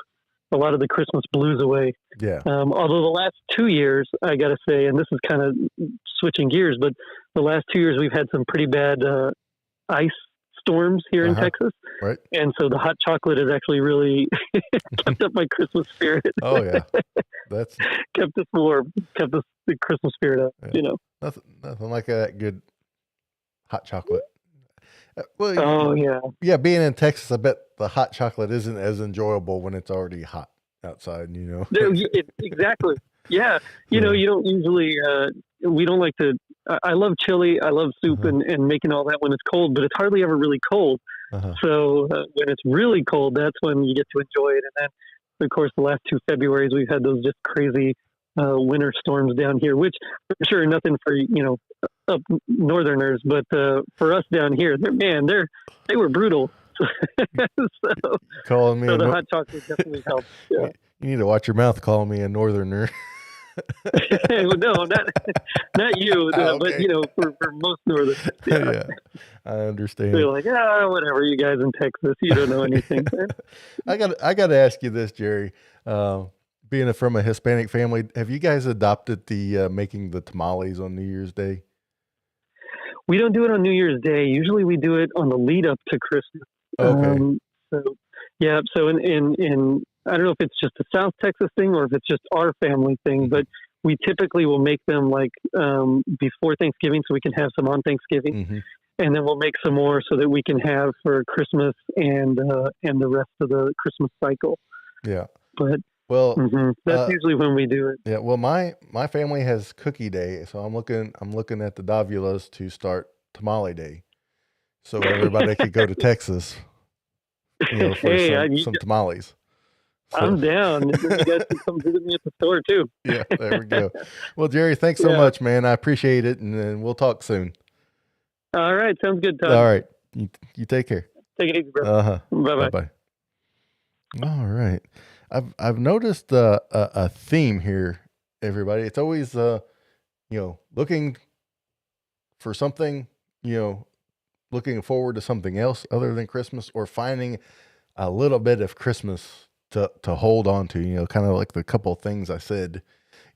a lot of the Christmas blues away. Yeah. Although the last 2 years, I got to say, and this is kind of switching gears, but the last 2 years we've had some pretty bad ice storms here in Texas. Right. And so the hot chocolate has actually really kept up my Christmas spirit. Oh yeah. That's kept us warm, kept the Christmas spirit up, you know. Nothing like that good hot chocolate. Well, yeah. Being in Texas, I bet the hot chocolate isn't as enjoyable when it's already hot outside. You know, exactly. Yeah, you know, you don't usually. We don't like to. I love chili. I love soup and making all that when it's cold, but it's hardly ever really cold. So when it's really cold, that's when you get to enjoy it. And then, of course, the last 2 Februarys we've had those just crazy winter storms down here, which I'm sure nothing for, you know, up northerners, but for us down here, they were brutal. Calling me so the hot chocolate definitely helps. Yeah. You need to watch your mouth calling me a northerner. No, not you, but you know, for most northerners. Yeah, I understand. They're like, whatever, you guys in Texas, you don't know anything. I got to ask you this, Jerry. Being from a Hispanic family, have you guys adopted the making the tamales on New Year's Day? We don't do it on New Year's Day. Usually we do it on the lead up to Christmas. Okay. So in I don't know if it's just a South Texas thing or if it's just our family thing, but we typically will make them like before Thanksgiving so we can have some on Thanksgiving. And then we'll make some more so that we can have for Christmas and the rest of the Christmas cycle. Yeah. But that's usually when we do it. Yeah. Well, my family has Cookie Day, so I'm looking at the Davulas to start Tamale Day, so everybody could go to Texas, you know, for some tamales. So. I'm down. You guys can come visit me at the store too. Yeah, there we go. Well, Jerry, thanks so much, man. I appreciate it, and we'll talk soon. All right, sounds good, Todd. All right, you take care. Take it easy, bro. Bye bye. All right. I've noticed a theme here, everybody. It's always looking for something, looking forward to something else other than Christmas, or finding a little bit of Christmas to hold on to, kind of like the couple of things I said,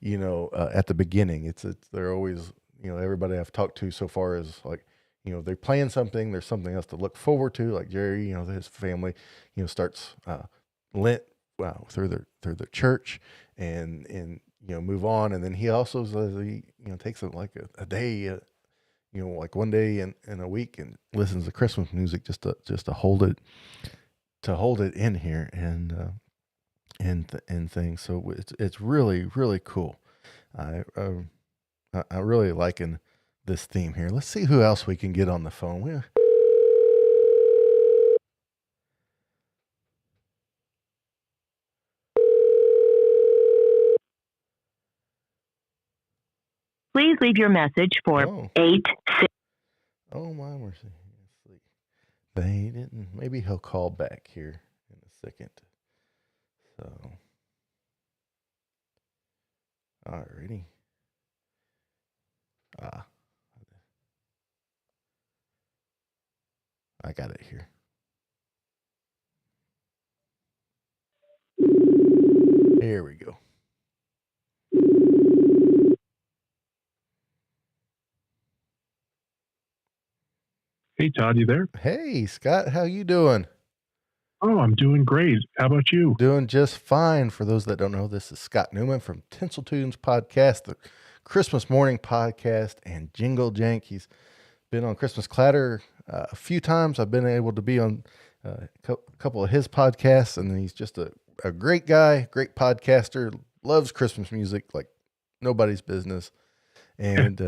at the beginning. It's they're always, everybody I've talked to so far is like, they plan something, there's something else to look forward to. Like Jerry, his family, starts Lent through the church and move on. And then he also says he, takes it like a day, like one day in a week, and listens to Christmas music just to hold it in here and things. So it's really, really cool. I really liking this theme here. Let's see who else we can get on the phone. Please leave your message for 8. Oh my mercy. They didn't. Maybe he'll call back here in a second. So, alrighty. I got it here. Here we go. Hey, Todd, you there? Hey, Scott, how you doing? Oh, I'm doing great. How about you? Doing just fine. For those that don't know, this is Scott Newman from Tinsel Tunes Podcast, the Christmas Morning Podcast, and Jingle Jank. He's been on Christmas Clatter a few times. I've been able to be on a couple of his podcasts, and he's just a great guy, great podcaster, loves Christmas music like nobody's business. And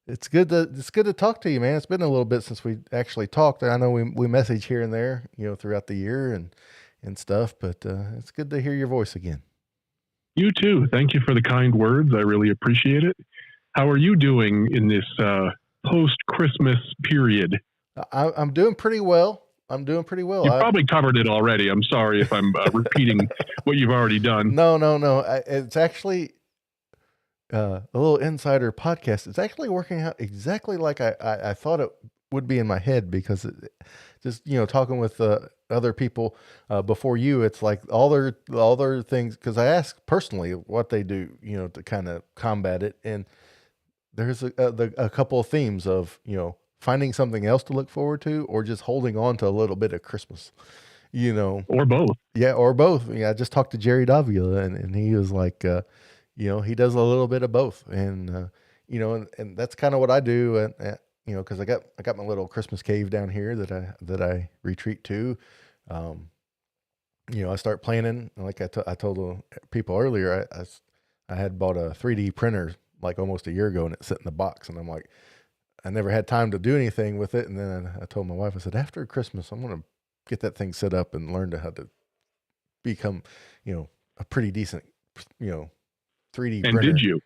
it's good to talk to you, man. It's been a little bit since we actually talked. I know we message here and there, throughout the year and stuff, but it's good to hear your voice again. You too. Thank you for the kind words. I really appreciate it. How are you doing in this post-Christmas period? I'm doing pretty well. You probably covered it already. I'm sorry if I'm repeating what you've already done. No. It's actually a little insider podcast. It's actually working out exactly like I thought it would be in my head, because just talking with other people before you, it's like all their things, because I asked personally what they do to kind of combat it, and there's a couple of themes of finding something else to look forward to, or just holding on to a little bit of Christmas, or both. Yeah, or both. I just talked to Jerry Davila, and he was like, he does a little bit of both, and and that's kind of what I do, and because I got my little Christmas cave down here that I retreat to. I start planning, like I told the people earlier. I had bought a 3D printer like almost a year ago, and it's sitting in the box, and I'm like, I never had time to do anything with it. And then I told my wife, I said, after Christmas, I'm going to get that thing set up and learn how to become, a pretty decent, 3D printer. And did you?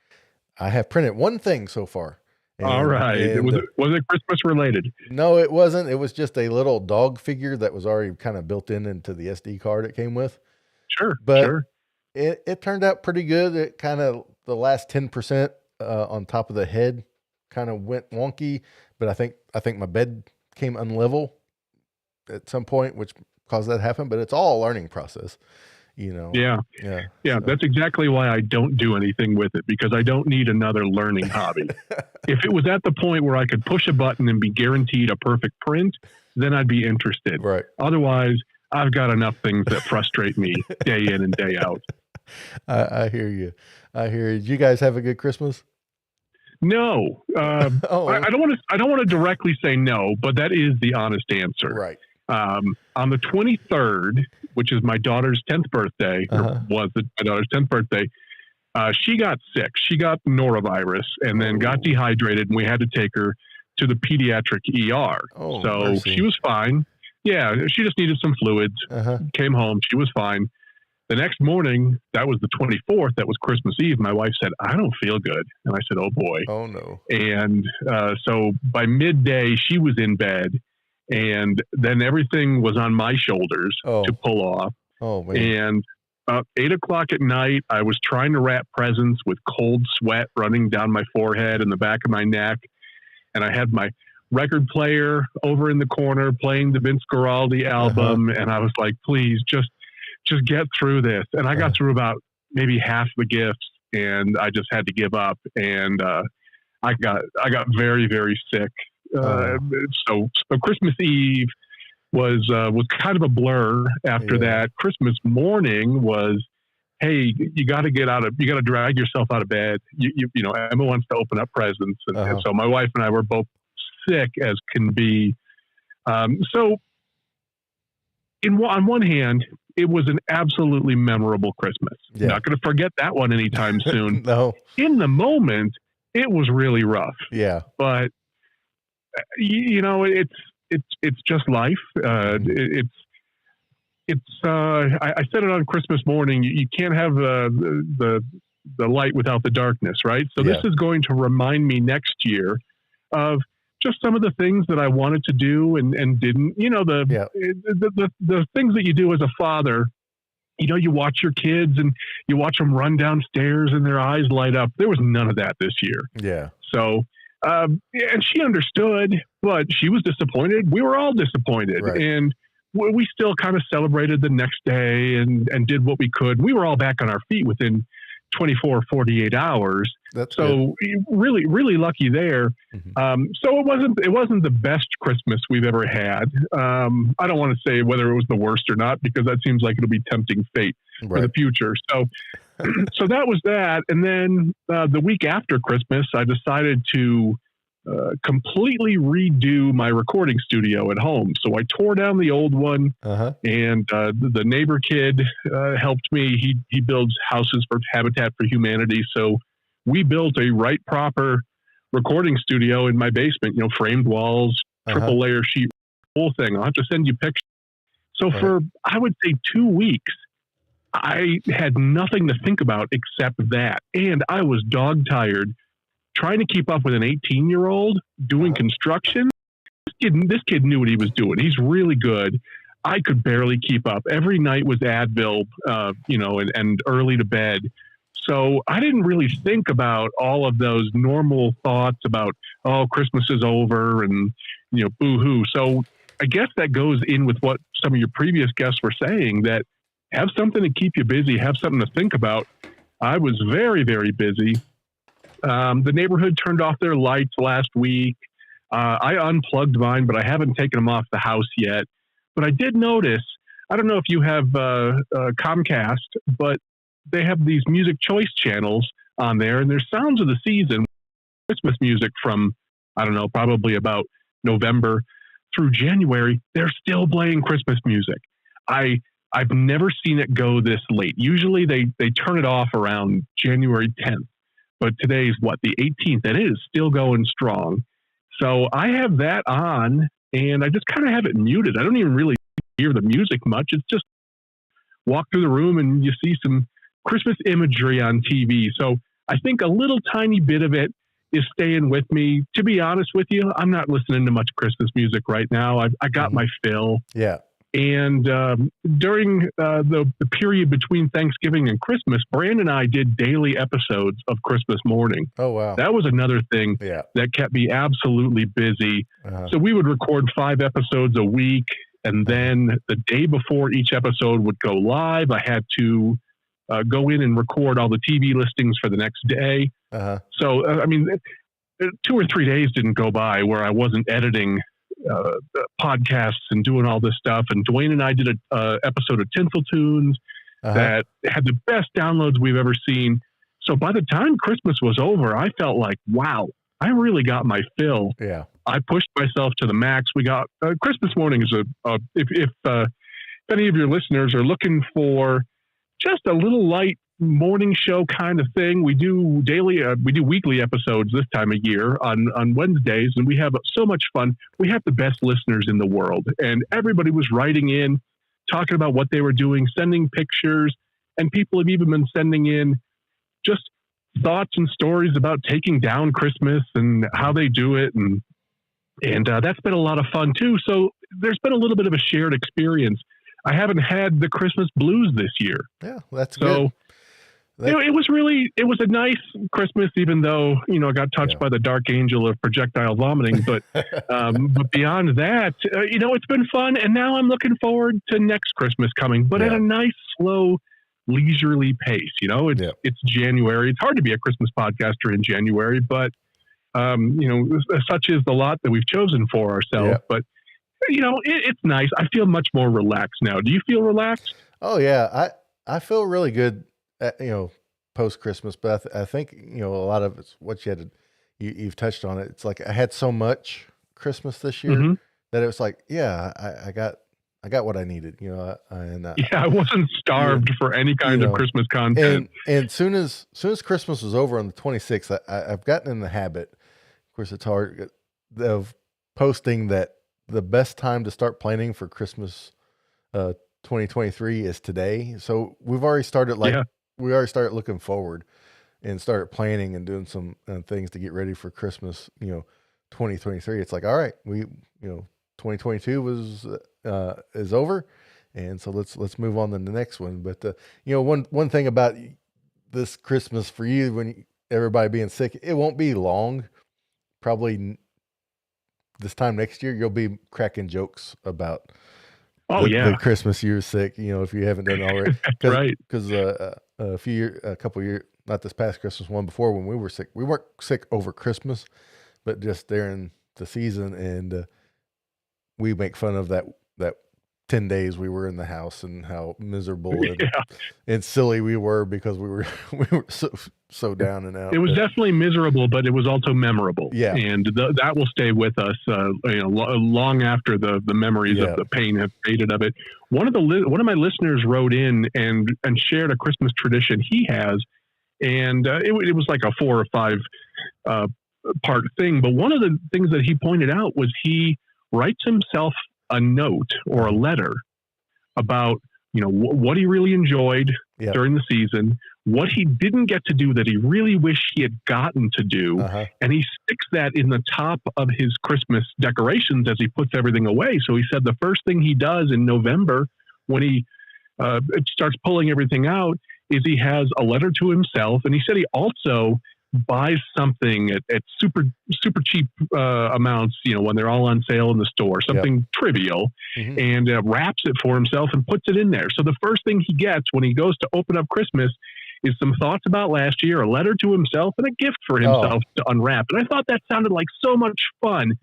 I have printed one thing so far. All right. Was it Christmas related? No, it wasn't. It was just a little dog figure that was already kind of built into the SD card it came with. Sure. But sure. It turned out pretty good. It kind of, the last 10% on top of the head kind of went wonky, but I think my bed came unlevel at some point, which caused that to happen, but it's all a learning process, Yeah. So. That's exactly why I don't do anything with it, because I don't need another learning hobby. If it was at the point where I could push a button and be guaranteed a perfect print, then I'd be interested. Right. Otherwise, I've got enough things that frustrate me day in and day out. I hear you. Did you guys have a good Christmas? No, I don't want to directly say no, but that is the honest answer. Right. On the 23rd, which is my daughter's 10th birthday, or was my daughter's 10th birthday, she got sick. She got norovirus and then got dehydrated, and we had to take her to the pediatric ER. Mercy. She was fine. Yeah, she just needed some fluids. Came home. She was fine. The next morning, that was the 24th, that was Christmas Eve, my wife said, I don't feel good. And I said, oh boy. Oh no. And so by midday, she was in bed, and then everything was on my shoulders to pull off. Oh man. And 8 o'clock at night, I was trying to wrap presents with cold sweat running down my forehead and the back of my neck. And I had my record player over in the corner playing the Vince Guaraldi album. And I was like, please just get through this. And I got through about maybe half the gifts, and I just had to give up. And I got very, very sick. So Christmas Eve was kind of a blur. After that, Christmas morning was, hey, you got to drag yourself out of bed. Emma wants to open up presents. And so my wife and I were both sick as can be. So on one hand, it was an absolutely memorable Christmas. Yeah. Not going to forget that one anytime soon. No. In the moment, it was really rough. Yeah. But it's just life. I said it on Christmas morning. You can't have the light without the darkness, right? So this is going to remind me next year of just some of the things that I wanted to do and didn't. The things that you do as a father. You watch your kids and you watch them run downstairs and their eyes light up. There was none of that this year. Yeah. So, and she understood, but she was disappointed. We were all disappointed. Right. And we still kind of celebrated the next day and did what we could. We were all back on our feet within 24, 48 hours. That's so good. Really, really lucky there. So it wasn't the best Christmas we've ever had. I don't want to say whether it was the worst or not, because that seems like it'll be tempting fate for the future. So, so that was that. And then the week after Christmas, I decided to completely redo my recording studio at home. So I tore down the old one, and the neighbor kid helped me. He builds houses for Habitat for Humanity. So we built a right proper recording studio in my basement, framed walls, triple layer sheet, whole thing. I'll have to send you pictures. So for, I would say 2 weeks, I had nothing to think about except that. And I was dog tired trying to keep up with an 18-year-old doing construction. This kid knew what he was doing. He's really good. I could barely keep up. Every night was Advil, and early to bed. So I didn't really think about all of those normal thoughts about, oh, Christmas is over and, boo-hoo. So I guess that goes in with what some of your previous guests were saying, that have something to keep you busy, have something to think about. I was very, very busy. The neighborhood turned off their lights last week. I unplugged mine, but I haven't taken them off the house yet. But I did notice, I don't know if you have Comcast, but they have these music choice channels on there, and there's Sounds of the Season, Christmas music from, I don't know, probably about November through January. They're still playing Christmas music. I've never seen it go this late. Usually they turn it off around January 10th, but today's the 18th, and it is still going strong. So I have that on, and I just kind of have it muted. I don't even really hear the music much. It's just walk through the room and you see some Christmas imagery on TV. So I think a little tiny bit of it is staying with me. To be honest with you, I'm not listening to much Christmas music right now. I got my fill. Yeah. And during the period between Thanksgiving and Christmas, Brandon and I did daily episodes of Christmas Morning. Oh, wow. That was another thing that kept me absolutely busy. So we would record 5 episodes a week, and then the day before each episode would go live, I had to go in and record all the TV listings for the next day. So, 2 or 3 days didn't go by where I wasn't editing podcasts and doing all this stuff. And Dwayne and I did a episode of Tinsel Tunes that had the best downloads we've ever seen. So by the time Christmas was over, I felt like, wow, I really got my fill. Yeah. I pushed myself to the max. We got Christmas Morning is if any of your listeners are looking for just a little light morning show kind of thing, we do weekly episodes this time of year on Wednesdays, and we have so much fun. We have the best listeners in the world, and everybody was writing in, talking about what they were doing, sending pictures, and people have even been sending in just thoughts and stories about taking down Christmas and how they do it, and that's been a lot of fun too. So there's been a little bit of a shared experience. I haven't had the Christmas blues this year. Yeah, that's good. It was a nice Christmas, even though, I got touched by the dark angel of projectile vomiting. But but beyond that, it's been fun. And now I'm looking forward to next Christmas coming, but at a nice, slow, leisurely pace. It's January. It's hard to be a Christmas podcaster in January, but, such is the lot that we've chosen for ourselves. Yeah. But, it's nice. I feel much more relaxed now. Do you feel relaxed? Oh, yeah. I feel really good. Post Christmas, but I think a lot of it's what you had to. You've touched on it. It's like I had so much Christmas this year that it was like, I got what I needed. I wasn't starved for any kind of Christmas content. And soon as Christmas was over on the 26th, I've gotten in the habit. Of course, it's hard of posting that the best time to start planning for Christmas 2023 is today. So we've already started we already started looking forward and started planning and doing some things to get ready for Christmas, 2023. It's like, all right, 2022 was, is over. And so let's move on to the next one. But, one thing about this Christmas for you, when everybody being sick, it won't be long. Probably this time next year, you'll be cracking jokes about the Christmas you're sick, if you haven't done it already. Right. Because a couple years, not this past Christmas, one before when we were sick, we weren't sick over Christmas, but just during the season. And we make fun of that 10 days we were in the house and how miserable and silly we were because we were so down and out. It was definitely miserable, but it was also memorable. Yeah. And that will stay with us long after the memories of the pain have faded of it. One of my listeners wrote in and shared a Christmas tradition he has, and it was like a 4 or 5 part thing. But one of the things that he pointed out was he writes himself a note or a letter about what he really enjoyed during the season, what he didn't get to do that he really wished he had gotten to do. And he sticks that in the top of his Christmas decorations as he puts everything away. So he said the first thing he does in November when he starts pulling everything out is he has a letter to himself. And he said he also buys something at super cheap amounts, when they're all on sale in the store, something trivial, and wraps it for himself and puts it in there. So the first thing he gets when he goes to open up Christmas is some thoughts about last year, a letter to himself, and a gift for himself to unwrap. And I thought that sounded like so much fun.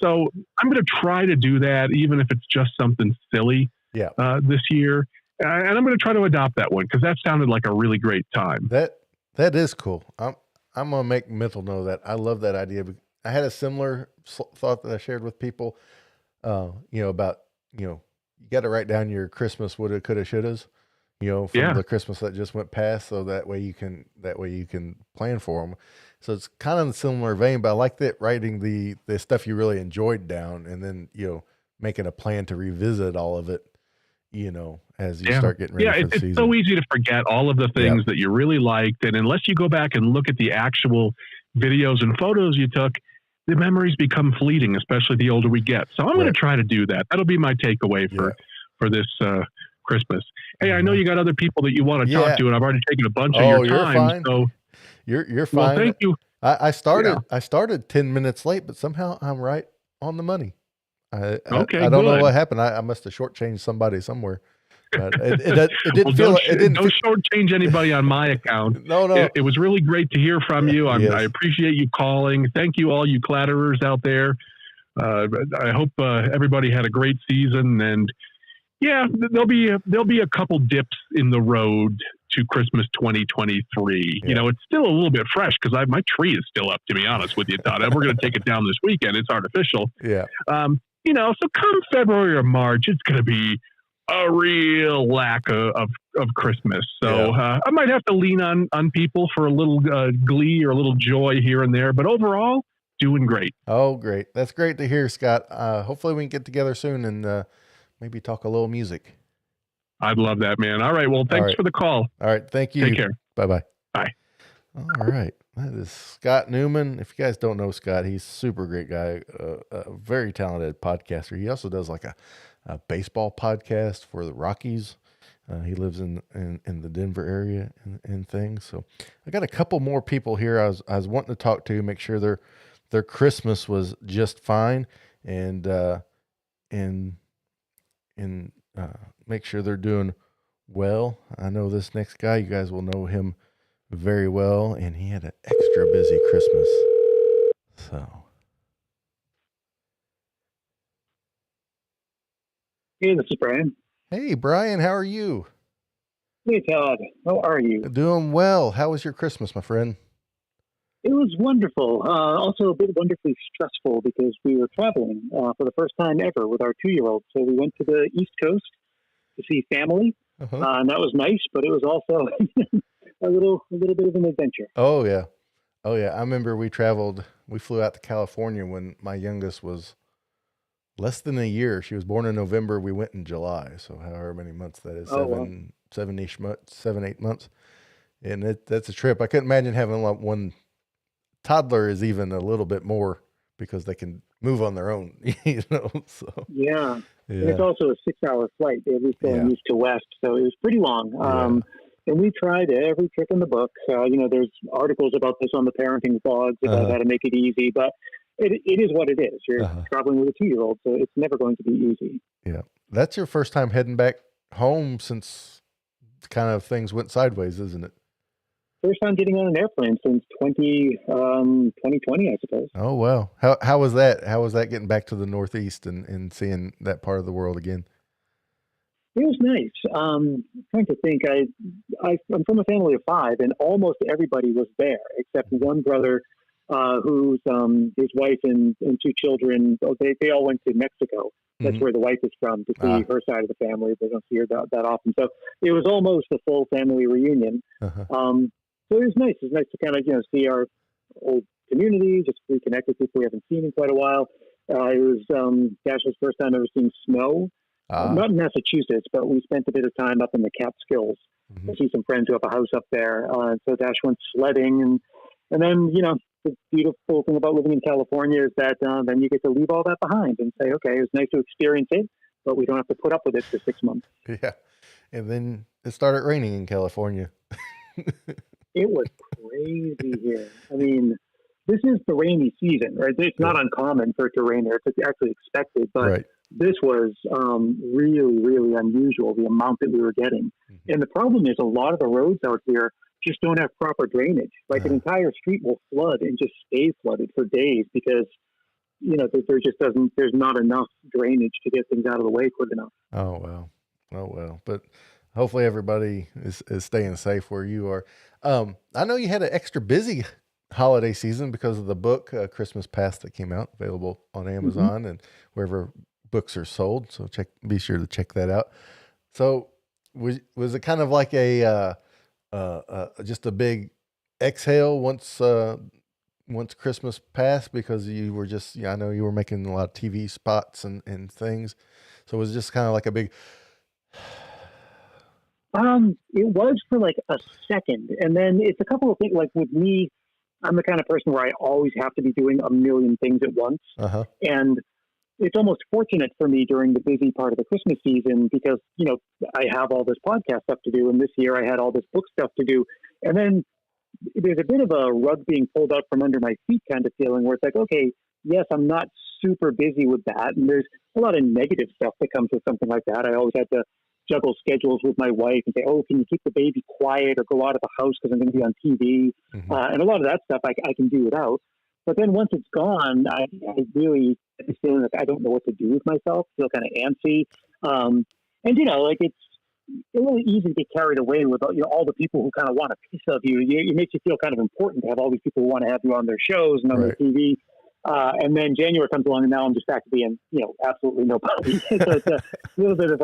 So I'm going to try to do that, even if it's just something silly this year. And I'm going to try to adopt that one because that sounded like a really great time. That is cool. I'm going to make mental note of that. I love that idea. I had a similar thought that I shared with people, about, you got to write down your Christmas woulda, coulda, shouldas, from the Christmas that just went past. So that way you can plan for them. So it's kind of in a similar vein, but I like that writing the stuff you really enjoyed down and then, making a plan to revisit all of it, as you start getting ready for the season. It's so easy to forget all of the things that you really liked. And unless you go back and look at the actual videos and photos you took, the memories become fleeting, especially the older we get. So I'm going to try to do that. That'll be my takeaway for this Christmas. Hey, I know you got other people that you want to talk to, and I've already taken a bunch of your time. Fine. So you're fine. Well, thank you. I started 10 minutes late, but somehow I'm right on the money. I don't know what happened. I must have shortchanged somebody somewhere. But it didn't don't shortchange anybody on my account. No. It was really great to hear from you. I appreciate you calling. Thank you, all you clatterers out there. I hope everybody had a great season. And there'll be a couple dips in the road to Christmas 2023. It's still a little bit fresh because my tree is still up. To be honest with you, Todd, we're going to take it down this weekend. It's artificial. So come February or March, it's going to be a real lack of Christmas. So I might have to lean on people for a little glee or a little joy here and there, but overall, doing great. Oh, great. That's great to hear, Scott. Hopefully we can get together soon and maybe talk a little music. I'd love that, man. All right. Well, thanks for the call. All right. Thank you. Take care. Bye-bye. Bye. All right. That is Scott Newman. If you guys don't know Scott, he's a super great guy, a very talented podcaster. He also does like a baseball podcast for the Rockies. He lives in the Denver area and things. So I got a couple more people here I was wanting to talk to, make sure their Christmas was just fine and make sure they're doing well. I know this next guy, you guys will know him very well, and he had an extra busy Christmas. So. Hey, this is Brian. Hey, Brian, how are you? Hey, Todd. How are you? Doing well. How was your Christmas, my friend? It was wonderful. Also a bit wonderfully stressful because we were traveling for the first time ever with our 2-year-old. So we went to the East Coast to see family, and that was nice, but it was also a little bit of an adventure. Oh, yeah. I remember we flew out to California when my youngest was less than a year. She was born in November. We went in July. So however many months that is, 7-ish months, 7-8 months. And that's a trip. I couldn't imagine having one. Toddler is even a little bit more because they can move on their own, so. Yeah. And it's also a 6-hour flight. At least going east to west. So it was pretty long. And we tried every trick in the book. There's articles about this on the parenting blogs about how to make it easy, but it is what it is. You're traveling with a 2-year-old, so it's never going to be easy. Yeah. That's your first time heading back home since kind of things went sideways, isn't it? First time getting on an airplane since 2020, I suppose. Oh, wow. How was that? How was that getting back to the Northeast and seeing that part of the world again? It was nice. I'm trying to think. I'm from a family of 5, and almost everybody was there except one brother whose his wife and 2 children. They all went to Mexico. That's where the wife is from, to see her side of the family. They don't see her that often. So it was almost a full family reunion. So it was nice. It was nice to kind of see our old community, just reconnect with people we haven't seen in quite a while. It was Dash's first time ever seeing snow. not in Massachusetts, but we spent a bit of time up in the Catskills. Mm-hmm. To see some friends who have a house up there. So Dash went sledding, and then, you know, the beautiful thing about living in California is that then you get to leave all that behind and say, okay, it was nice to experience it, but we don't have to put up with it for 6 months. Yeah. And then it started raining in California. It was crazy here. I mean, this is the rainy season, right? It's not uncommon for it to rain here. It's actually expected, but this was really, really unusual, the amount that we were getting. Mm-hmm. And the problem is a lot of the roads out here just don't have proper drainage. Like an entire street will flood and just stay flooded for days because, you know, there's not enough drainage to get things out of the way quick enough. Oh, well. But hopefully everybody is staying safe where you are. I know you had an extra busy holiday season because of the book, Christmas Past, that came out, available on Amazon and wherever books are sold. So be sure to check that out. So was it kind of like just a big exhale once Christmas passed, because you were just, I know you were making a lot of TV spots and things. So it was just kind of like a big, it was for like a second. And then it's a couple of things. Like with me, I'm the kind of person where I always have to be doing a million things at once. And it's almost fortunate for me during the busy part of the Christmas season because, you know, I have all this podcast stuff to do. And this year I had all this book stuff to do. And then there's a bit of a rug being pulled out from under my feet kind of feeling where it's like, okay, yes, I'm not super busy with that. And there's a lot of negative stuff that comes with something like that. I always had to juggle schedules with my wife and say, oh, can you keep the baby quiet or go out of the house because I'm going to be on TV? And a lot of that stuff I can do without. But then once it's gone, I really get this feeling like I don't know what to do with myself. I feel kind of antsy. And, you know, like it's really easy to get carried away with, you know, all the people who kind of want a piece of you. It makes you feel kind of important to have all these people who want to have you on their shows and on their TV. And then January comes along and now I'm just back to being, you know, absolutely nobody. So it's a little bit of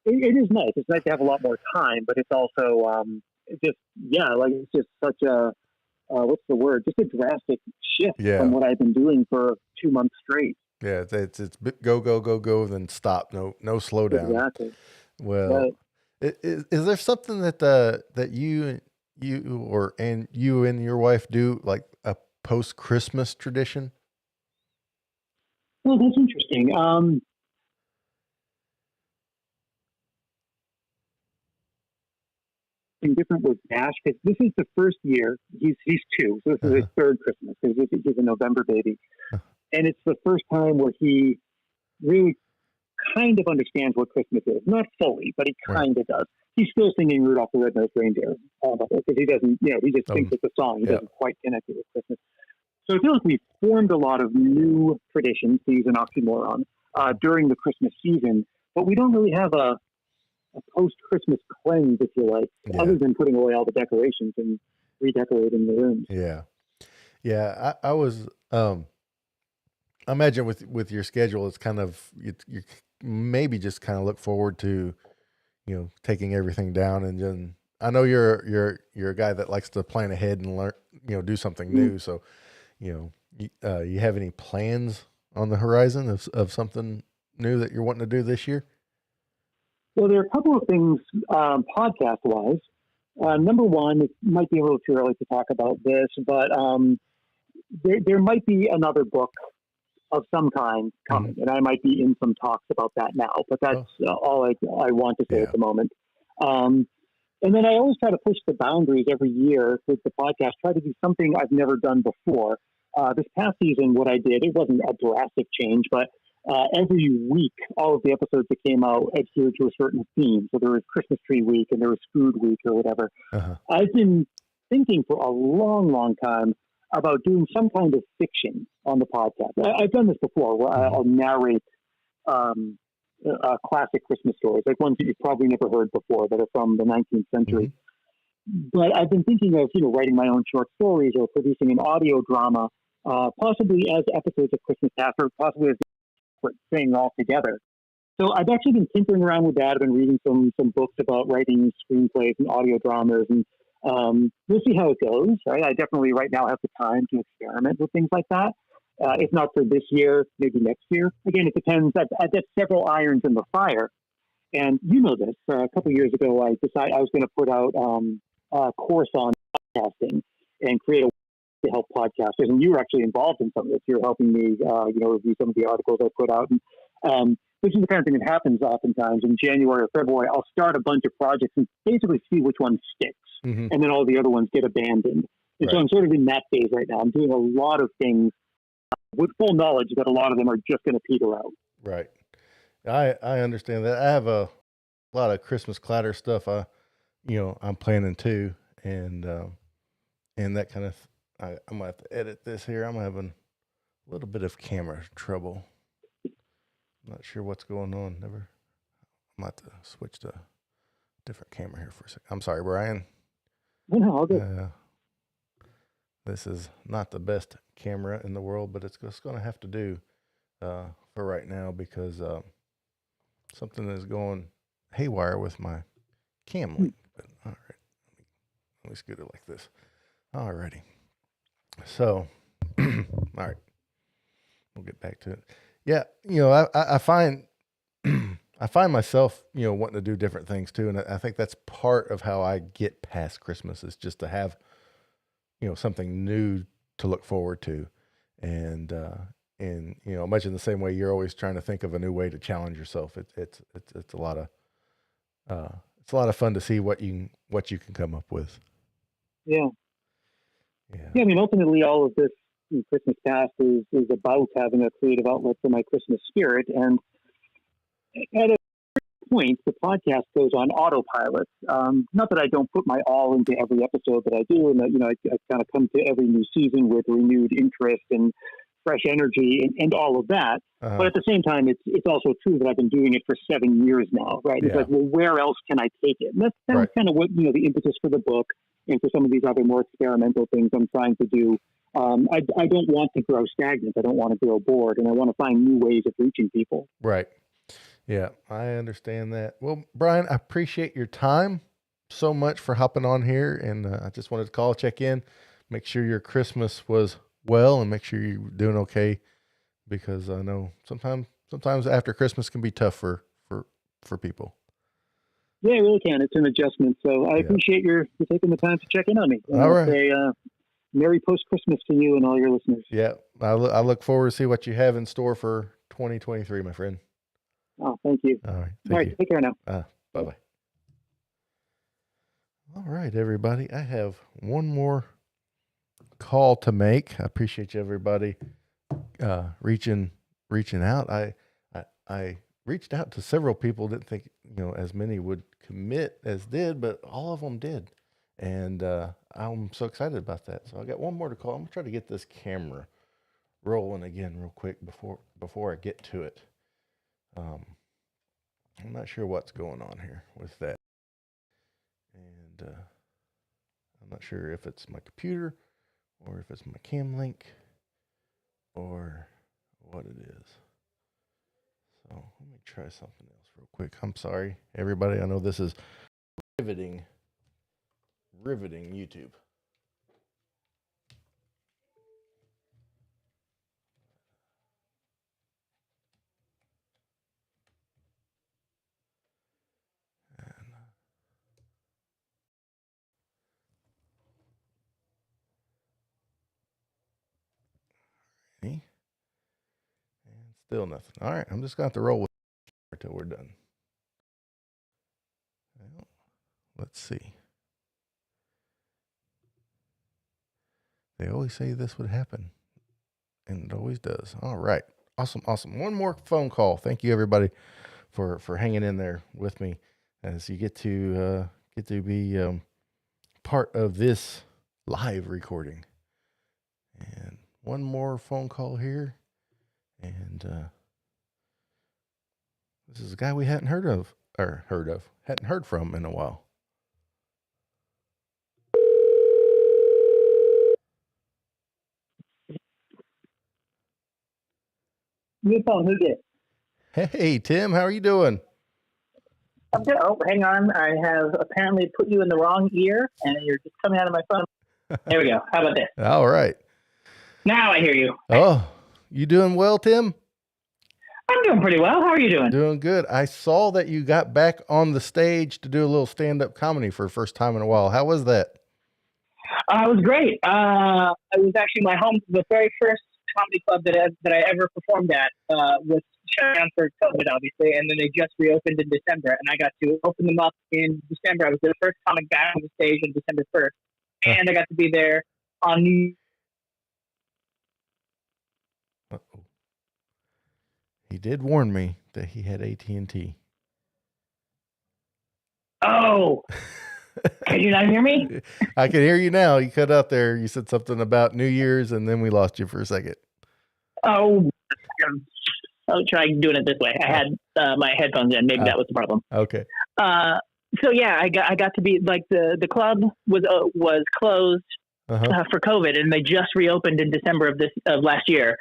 it is nice. It's nice to have a lot more time, but it's also it's just such a what's the word? Just a drastic shift from what I've been doing for 2 months straight. Yeah, it's go, then stop. No slow down. Exactly. Well, is there something that you and your wife do, like a post-Christmas tradition? Well, that's interesting. Different with Dash because this is the first year he's 2, so this is his third Christmas because he's a November baby, and it's the first time where he really kind of understands what Christmas is. Not fully, but he kind of does. He's still singing Rudolph the Red-Nosed Reindeer because he doesn't, you know, he just thinks it's a song. He doesn't quite connect it with Christmas. So I feel like we've formed a lot of new traditions, to use an oxymoron, during the Christmas season, but we don't really have a post-Christmas cleanse, if you like, other than putting away all the decorations and redecorating the rooms. Yeah. I was, I imagine with your schedule, it's kind of, you maybe just kind of look forward to, you know, taking everything down and then, I know you're a guy that likes to plan ahead and learn, you know, do something new. So, you know, you have any plans on the horizon of something new that you're wanting to do this year? Well, there are a couple of things podcast-wise. Number one, it might be a little too early to talk about this, but there might be another book of some kind coming, and I might be in some talks about that now, but that's all I want to say at the moment. And then I always try to push the boundaries every year with the podcast, try to do something I've never done before. This past season, what I did, it wasn't a drastic change, but every week, all of the episodes that came out adhered to a certain theme. So there was Christmas tree week and there was food week or whatever. I've been thinking for a long, long time about doing some kind of fiction on the podcast. I've done this before where I'll narrate classic Christmas stories, like ones that you've probably never heard before that are from the 19th century. But I've been thinking of, you know, writing my own short stories or producing an audio drama, possibly as episodes of Christmas Past or possibly as thing altogether. So I've actually been tinkering around with that. I've been reading some books about writing screenplays and audio dramas, and we'll see how it goes. Right? I definitely right now have the time to experiment with things like that. if not for this year, maybe next year. Again, it depends. I've got several irons in the fire. And you know this, a couple of years ago, I decided I was going to put out a course on podcasting and create a to help podcasters. And you were actually involved in some of this. You're helping me, review some of the articles I put out. And this is the kind of thing that happens oftentimes in January or February. I'll start a bunch of projects and basically see which one sticks. Mm-hmm. And then all the other ones get abandoned. And so I'm sort of in that phase right now. I'm doing a lot of things with full knowledge that a lot of them are just going to peter out. Right. I understand that. I have a lot of Christmas clatter stuff. I'm planning too, and that kind of. I'm gonna have to edit this here. I'm having a little bit of camera trouble. I'm not sure what's going on. I'm gonna have to switch to a different camera here for a second. I'm sorry, Brian. No, all good. This is not the best camera in the world, but it's just going to have to do for right now because something is going haywire with my cam link. But, all right, let me scoot it like this. All righty. So, all right, we'll get back to it. Yeah, I find I find myself, wanting to do different things too, and I think that's part of how I get past Christmas is just to have, something new to look forward to, and much in the same way you're always trying to think of a new way to challenge yourself. It's a lot of fun to see what you can come up with. Yeah. I mean, ultimately, all of this Christmas past is about having a creative outlet for my Christmas spirit, and at a point, the podcast goes on autopilot. Not that I don't put my all into every episode that I do, and I kind of come to every new season with renewed interest and fresh energy and all of that. Uh-huh. But at the same time, it's also true that I've been doing it for 7 years now, right? Yeah. It's like, well, where else can I take it? And that's right. Kind of what the impetus for the book and for some of these other more experimental things I'm trying to do. I don't want to grow stagnant. I don't want to grow bored, and I want to find new ways of reaching people. Right. Yeah, I understand that. Well, Brian, I appreciate your time so much for hopping on here, and I just wanted to call, check in, make sure your Christmas was well, and make sure you're doing okay, because I know sometimes after Christmas can be tough for people. Yeah, it really can. It's an adjustment. So I appreciate you taking the time to check in on me. And all right. Say, Merry post-Christmas to you and all your listeners. Yeah, I look forward to see what you have in store for 2023, my friend. Oh, thank you. All right. All right. Take care now. Bye-bye. All right, everybody. I have one more call to make. I appreciate you, everybody, reaching out. I reached out to several people. Didn't think, as many would commit as did, but all of them did. And I'm so excited about that. So I got one more to call. I'm going to try to get this camera rolling again real quick before I get to it. I'm not sure what's going on here with that. And I'm not sure if it's my computer or if it's my cam link or what it is. So let me try something else real quick. I'm sorry, everybody. I know this is riveting YouTube. And still nothing. All right, I'm just going to have to roll with it until we're done. Well, let's see. They always say this would happen, and it always does. All right. Awesome. One more phone call. Thank you, everybody, for hanging in there with me as you get to be part of this live recording. And one more phone call here, and this is a guy we hadn't heard from in a while. New phone, who's it? Hey, Tim, how are you doing? I'm good. Oh, hang on. I have apparently put you in the wrong ear, and you're just coming out of my phone. There we go. How about this? All right. Now I hear you. Oh, You doing well, Tim? I'm doing pretty well. How are you doing? Doing good. I saw that you got back on the stage to do a little stand-up comedy for the first time in a while. How was that? It was great. It was actually the very first comedy club that I ever performed at was shut down for COVID, obviously, and then they just reopened in December, and I got to open them up in December. I was the first comic back on the stage on December 1st, and I got to be there on New. Uh-oh. He did warn me that he had AT&T. Oh, can you not hear me? I can hear you now. You cut out there. You said something about New Year's, and then we lost you for a second. Oh, I'll try doing it this way. I had my headphones in. Maybe that was the problem. Okay. So yeah, I got to be like the club was closed for COVID, and they just reopened in December of last year.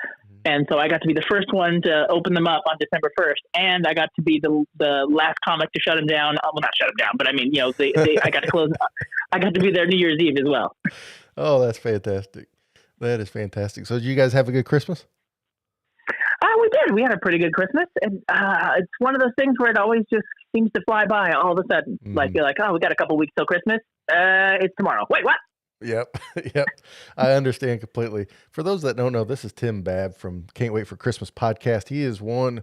And so I got to be the first one to open them up on December 1st, and I got to be the last comic to shut them down. Well, not shut them down, but I mean, I got to close. I got to be there New Year's Eve as well. Oh, that's fantastic. That is fantastic. So did you guys have a good Christmas? We did. We had a pretty good Christmas, and it's one of those things where it always just seems to fly by all of a sudden. Like you're like, oh, we got a couple weeks till Christmas. It's tomorrow. Wait, what? Yep. I understand completely. For those that don't know, this is Tim Babb from Can't Wait for Christmas podcast. He is one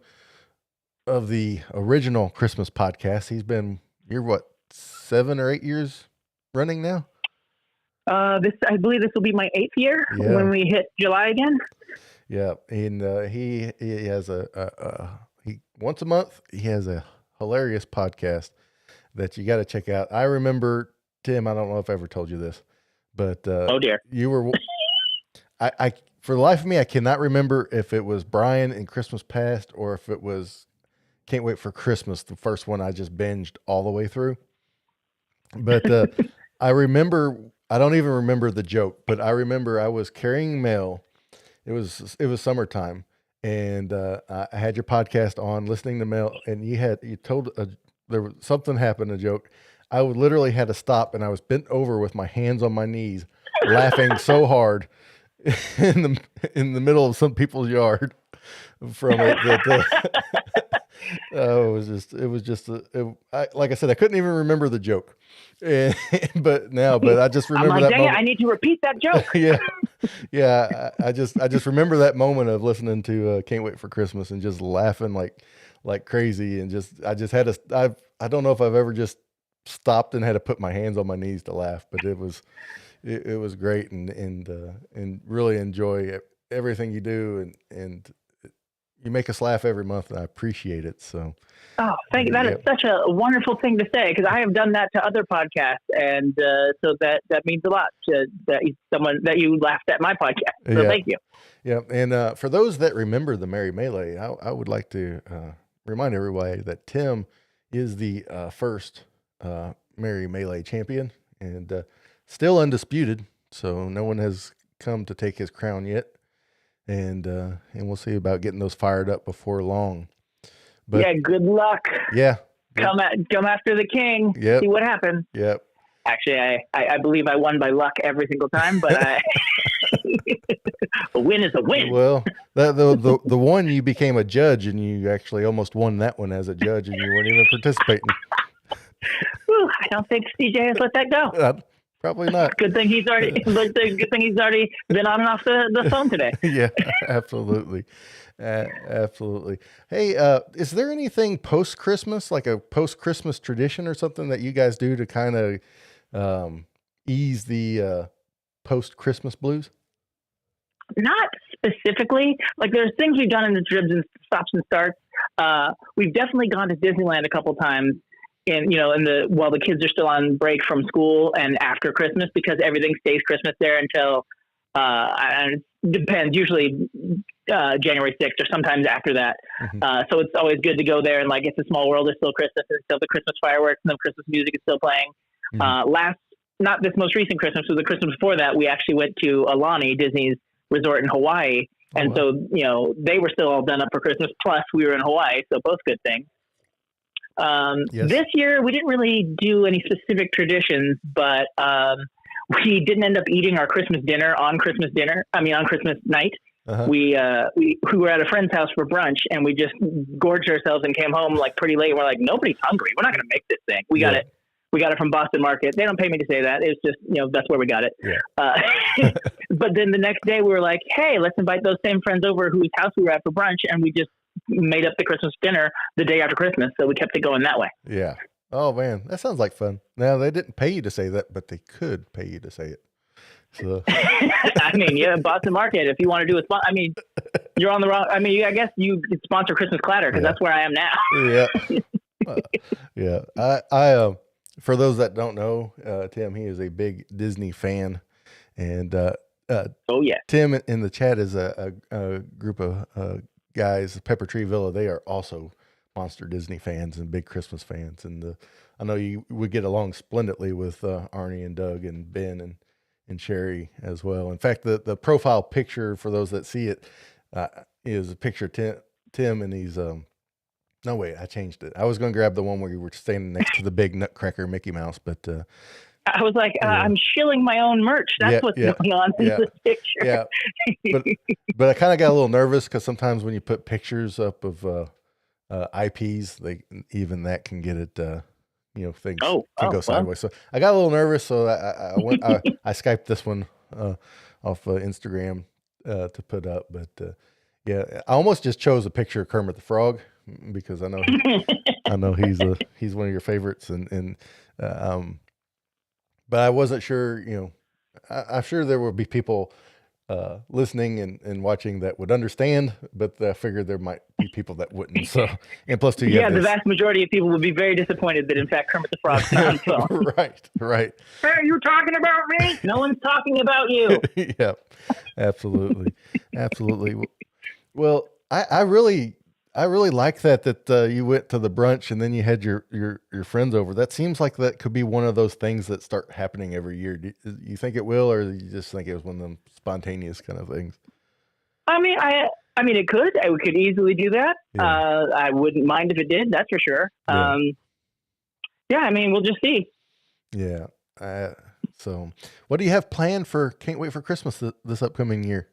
of the original Christmas podcasts. He's been here, 7 or 8 years running now? I believe this will be my 8th year when we hit July again. Yeah. And he has once a month, he has a hilarious podcast that you got to check out. I remember, Tim, I don't know if I ever told you this, but oh dear, you were. I for the life of me, I cannot remember if it was Brian in Christmas Past or if it was Can't Wait for Christmas, the first one I just binged all the way through. But I remember, I don't even remember the joke, but I remember I was carrying mail. It was summertime, and I had your podcast on, listening to mail, and you told there was something happened, a joke. I literally had to stop, and I was bent over with my hands on my knees, laughing so hard in the middle of some people's yard from it that like I said, I couldn't even remember the joke, but I just remember I'm like, that moment. I need to repeat that joke. yeah. I just remember that moment of listening to Can't Wait for Christmas and just laughing like crazy, and I don't know if I've ever just stopped and had to put my hands on my knees to laugh, but it was great, and really enjoy everything you do, and you make us laugh every month, and I appreciate it. So, thank you. That is such a wonderful thing to say, because I have done that to other podcasts, and so that means a lot that you laughed at my podcast. So thank you. Yeah, and for those that remember the Merry Melee, I would like to remind everybody that Tim is the first Merry Melee champion, and still undisputed. So no one has come to take his crown yet. And we'll see about getting those fired up before long. But good luck. Yeah. Come after the king. Yep. See what happens. Yep. Actually, I believe I won by luck every single time, but a win is a win. Well, the one you became a judge, and you actually almost won that one as a judge, and you weren't even participating. I don't think CJ has let that go. Probably not. Good thing he's already been on and off the phone today. Yeah, absolutely. Absolutely. Hey, is there anything post-Christmas, like a post-Christmas tradition or something that you guys do to kind of ease the post-Christmas blues? Not specifically. Like, there's things we've done in the dribs and stops and starts. We've definitely gone to Disneyland a couple times. While the kids are still on break from school and after Christmas, because everything stays Christmas there until it depends, usually January 6th or sometimes after that. Mm-hmm. So it's always good to go there, and like, It's a Small World is still Christmas, and still the Christmas fireworks and the Christmas music is still playing. Mm-hmm. Not this most recent Christmas, but the Christmas before that, we actually went to Alani, Disney's resort in Hawaii. And so, they were still all done up for Christmas, plus we were in Hawaii, so both good things. This year we didn't really do any specific traditions, but we didn't end up eating our Christmas dinner on Christmas night. we were at a friend's house for brunch, and we just gorged ourselves and came home like pretty late. And we're like, nobody's hungry. We're not going to make this thing. We got it from Boston Market. They don't pay me to say that. It's just, that's where we got it. Yeah. But then the next day we were like, hey, let's invite those same friends over whose house we were at for brunch. And we just made up the Christmas dinner the day after Christmas. So we kept it going that way. Yeah. Oh man, that sounds like fun. Now they didn't pay you to say that, but they could pay you to say it. So I mean, yeah, Boston Market. If you want to do a spot, I mean, you're on the wrong. I mean, I guess you could sponsor Christmas Clatter because that's where I am now. Yeah. I for those that don't know, Tim, he is a big Disney fan, and Tim in the chat is a group of guys, Pepper Tree Villa. They are also monster Disney fans and big Christmas fans, and I know you would get along splendidly with Arnie and Doug and Ben and Sherry as well. In fact, the profile picture for those that see it is a picture of Tim, and he's no wait, I changed it. I was going to grab the one where you were standing next to the big Nutcracker Mickey Mouse, but I was like, I'm shilling my own merch. That's what's going on in this picture. Yeah, but I kind of got a little nervous because sometimes when you put pictures up of IPs, even that can get it. Things can go sideways. So I got a little nervous, so I went. I Skyped this one off Instagram to put up, but I almost just chose a picture of Kermit the Frog because I know he's one of your favorites, and but I wasn't sure. I'm sure there will be people listening and watching that would understand, but I figured there might be people that wouldn't. So, and plus two, the vast majority of people would be very disappointed that in fact Kermit the Frog's not on film. Right. Hey, are you talking about me? No one's talking about you. Yeah, absolutely. Well, I really like that you went to the brunch and then you had your friends over. That seems like that could be one of those things that start happening every year. Do you think it will, or you just think it was one of them spontaneous kind of things? I mean, it could. We could easily do that. Yeah. I wouldn't mind if it did. That's for sure. Yeah. I mean, we'll just see. Yeah. So, what do you have planned for? Can't wait for Christmas this upcoming year.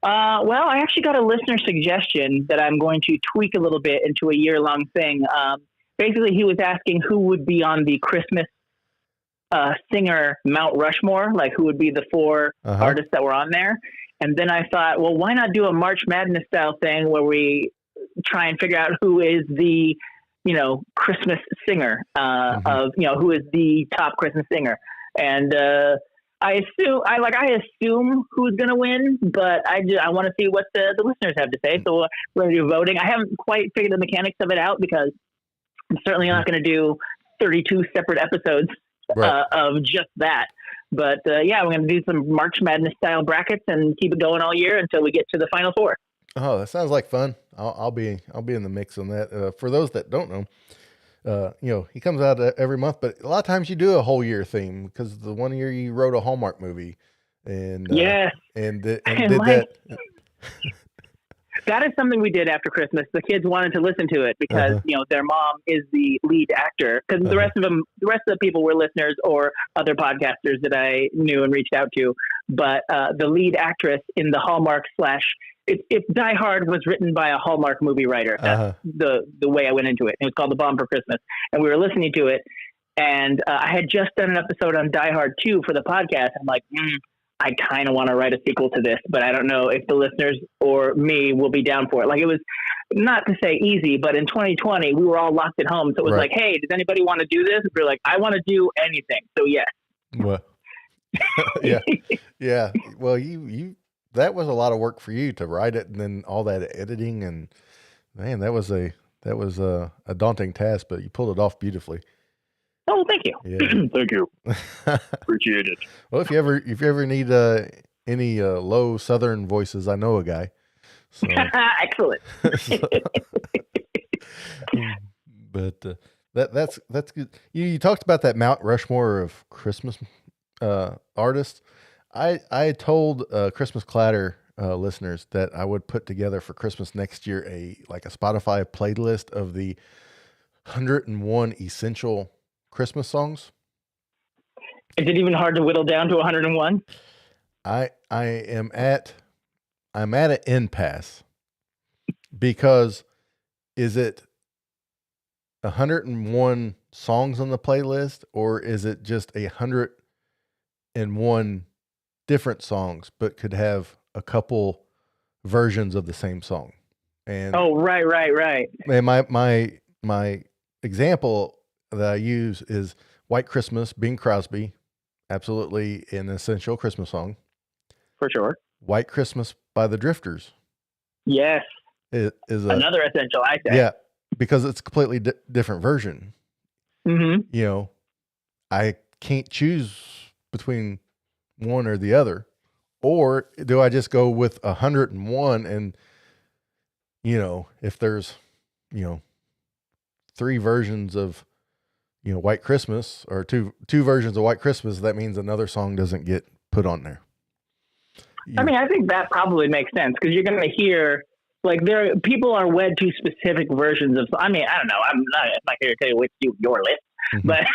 Well, I actually got a listener suggestion that I'm going to tweak a little bit into a year-long thing. Basically, he was asking who would be on the Christmas singer Mount Rushmore, like who would be the four artists that were on there. And then I thought, well, why not do a March Madness style thing where we try and figure out who is the, Christmas singer of, who is the top Christmas singer. And I assume who's going to win, but I want to see what the listeners have to say. So we're going to do voting. I haven't quite figured the mechanics of it out because I'm certainly not going to do 32 separate episodes of just that. But we're going to do some March Madness style brackets and keep it going all year until we get to the Final Four. Oh, that sounds like fun. I'll be in the mix on that. For those that don't know, he comes out every month, but a lot of times you do a whole year theme because the one year you wrote a Hallmark movie, and did that. That is something we did after Christmas. The kids wanted to listen to it because their mom is the lead actor. Because the rest of the people were listeners or other podcasters that I knew and reached out to. But the lead actress in the Hallmark if Die Hard was written by a Hallmark movie writer. That's the way I went into it. It was called The Bomb for Christmas, and we were listening to it. And I had just done an episode on Die Hard 2 for the podcast. I'm like, I kind of want to write a sequel to this, but I don't know if the listeners or me will be down for it. Like, it was not to say easy, but in 2020, we were all locked at home. So it was like, hey, does anybody want to do this? And we're like, I want to do anything. So yes. Well, yeah. Well, you that was a lot of work for you to write it and then all that editing, and man, that was a daunting task, but you pulled it off beautifully. Oh, thank you. Yeah. Thank you. Appreciate it. Well, if you ever need any low Southern voices, I know a guy. So, excellent. But that's good. You talked about that Mount Rushmore of Christmas artists. I told Christmas Clatter listeners that I would put together for Christmas next year a Spotify playlist of the 101 essential Christmas songs. Is it even hard to whittle down to 101? I am at I'm at an impasse because is it 101 songs on the playlist, or is it just 101 different songs, but could have a couple versions of the same song? And right. And my example that I use is White Christmas, Bing Crosby, absolutely an essential Christmas song. For sure. White Christmas by the Drifters. Yes. Is another essential, I think. Yeah, because it's a completely different version. Mm-hmm. You know, I can't choose between one or the other. Or do I just go with 101 and, you know, if there's, you know, 3 versions of, you know, White Christmas, or two versions of White Christmas, that means another song doesn't get put on there. I mean, I think that probably makes sense, because you're going to hear, like, people are wed to specific versions of. I mean, I don't know. I'm not here to tell you which your list, but